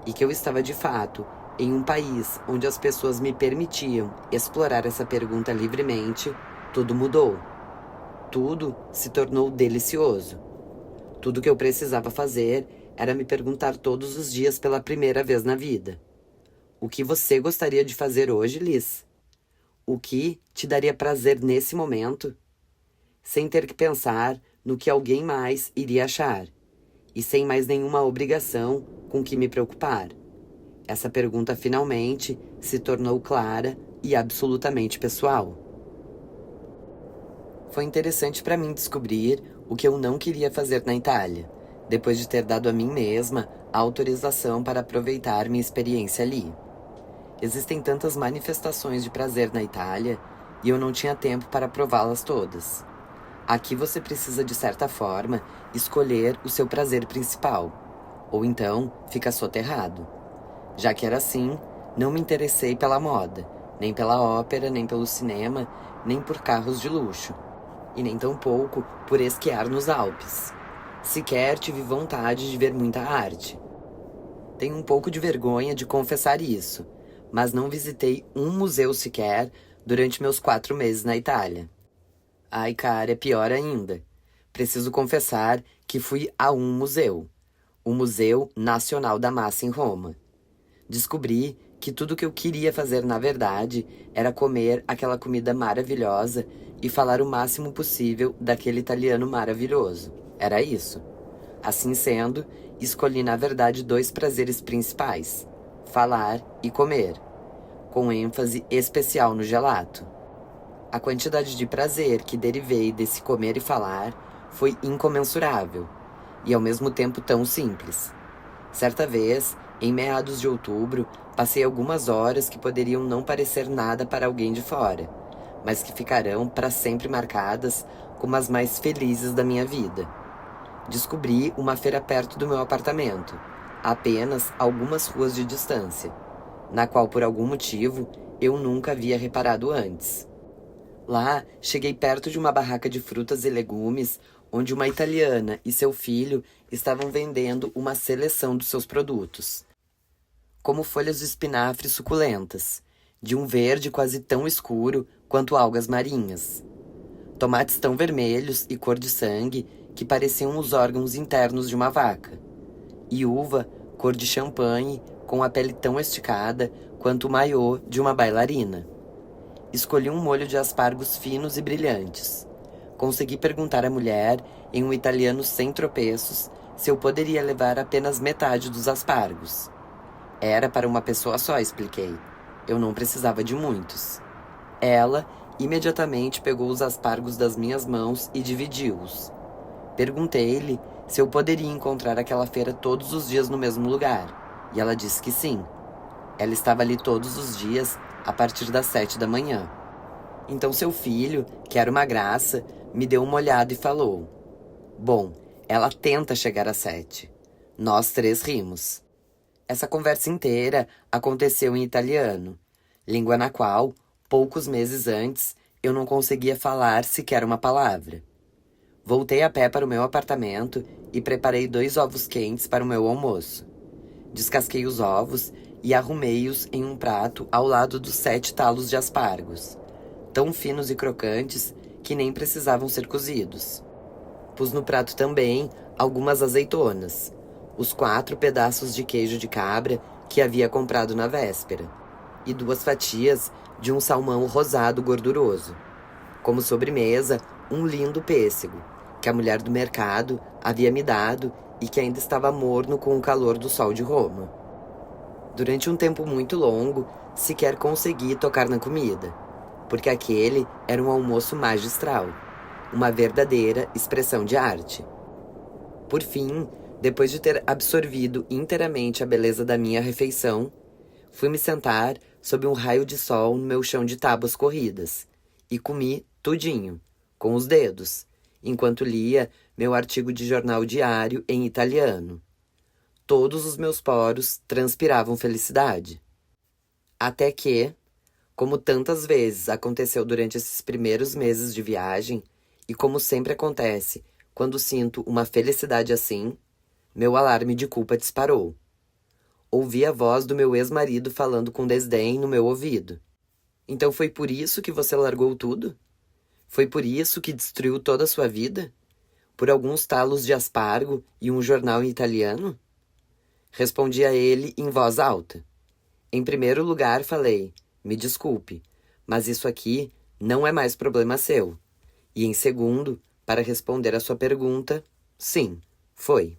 E que eu estava de fato em um país onde as pessoas me permitiam explorar essa pergunta livremente, tudo mudou. Tudo se tornou delicioso. Tudo que eu precisava fazer era me perguntar todos os dias pela primeira vez na vida: o que você gostaria de fazer hoje, Liz? O que te daria prazer nesse momento? Sem ter que pensar no que alguém mais iria achar, e sem mais nenhuma obrigação com que me preocupar. Essa pergunta finalmente se tornou clara e absolutamente pessoal. Foi interessante para mim descobrir o que eu não queria fazer na Itália, depois de ter dado a mim mesma a autorização para aproveitar minha experiência ali. Existem tantas manifestações de prazer na Itália e eu não tinha tempo para prová-las todas. Aqui você precisa, de certa forma, escolher o seu prazer principal, ou então fica soterrado. Já que era assim, não me interessei pela moda, nem pela ópera, nem pelo cinema, nem por carros de luxo. e nem tampouco por esquiar nos Alpes. Sequer tive vontade de ver muita arte. Tenho um pouco de vergonha de confessar isso, mas não visitei um museu sequer durante meus 4 meses na Itália. Ai, cara, é pior ainda. Preciso confessar que fui a um museu, o Museu Nacional da Massa em Roma. Descobri que tudo que eu queria fazer na verdade era comer aquela comida maravilhosa e falar o máximo possível daquele italiano maravilhoso. Era isso. Assim sendo, escolhi na verdade 2 prazeres principais: falar e comer, com ênfase especial no gelato. A quantidade de prazer que derivei desse comer e falar foi incomensurável, e ao mesmo tempo tão simples. Certa vez, em meados de outubro, passei algumas horas que poderiam não parecer nada para alguém de fora, mas que ficarão para sempre marcadas como as mais felizes da minha vida. Descobri uma feira perto do meu apartamento, a apenas algumas ruas de distância, na qual por algum motivo eu nunca havia reparado antes. Lá, cheguei perto de uma barraca de frutas e legumes, onde uma italiana e seu filho estavam vendendo uma seleção dos seus produtos, como folhas de espinafre suculentas, de um verde quase tão escuro quanto algas marinhas, tomates tão vermelhos e cor de sangue que pareciam os órgãos internos de uma vaca, e uva cor de champanhe com a pele tão esticada quanto o maiô de uma bailarina. Escolhi um molho de aspargos finos e brilhantes. Consegui perguntar à mulher, em um italiano sem tropeços, se eu poderia levar apenas metade dos aspargos. Era para uma pessoa só, expliquei. Eu não precisava de muitos. Ela imediatamente pegou os aspargos das minhas mãos e dividiu-os. Perguntei-lhe se eu poderia encontrar aquela feira todos os dias no mesmo lugar, e ela disse que sim. Ela estava ali todos os dias, a partir das 7 da manhã. Então seu filho, que era uma graça, me deu uma olhada e falou: "Bom, ela tenta chegar às 7. Nós 3 rimos. Essa conversa inteira aconteceu em italiano, língua na qual, poucos meses antes, eu não conseguia falar sequer uma palavra. Voltei a pé para o meu apartamento e preparei 2 ovos quentes para o meu almoço. Descasquei os ovos e arrumei-os em um prato ao lado dos 7 talos de aspargos, tão finos e crocantes que nem precisavam ser cozidos. Pus no prato também algumas azeitonas, os 4 pedaços de queijo de cabra que havia comprado na véspera, e 2 fatias de um salmão rosado gorduroso. Como sobremesa, um lindo pêssego, que a mulher do mercado havia me dado e que ainda estava morno com o calor do sol de Roma. Durante um tempo muito longo, sequer consegui tocar na comida, porque aquele era um almoço magistral, uma verdadeira expressão de arte. Por fim, depois de ter absorvido inteiramente a beleza da minha refeição, fui me sentar sob um raio de sol no meu chão de tábuas corridas e comi tudinho, com os dedos, enquanto lia meu artigo de jornal diário em italiano. Todos os meus poros transpiravam felicidade. Até que, como tantas vezes aconteceu durante esses primeiros meses de viagem, e como sempre acontece quando sinto uma felicidade assim, meu alarme de culpa disparou. Ouvi a voz do meu ex-marido falando com desdém no meu ouvido. Então foi por isso que você largou tudo? Foi por isso que destruiu toda a sua vida? Por alguns talos de aspargo e um jornal em italiano? Respondi a ele em voz alta. Em primeiro lugar, falei: "Me desculpe, mas isso aqui não é mais problema seu." E em segundo, para responder à sua pergunta, sim, foi.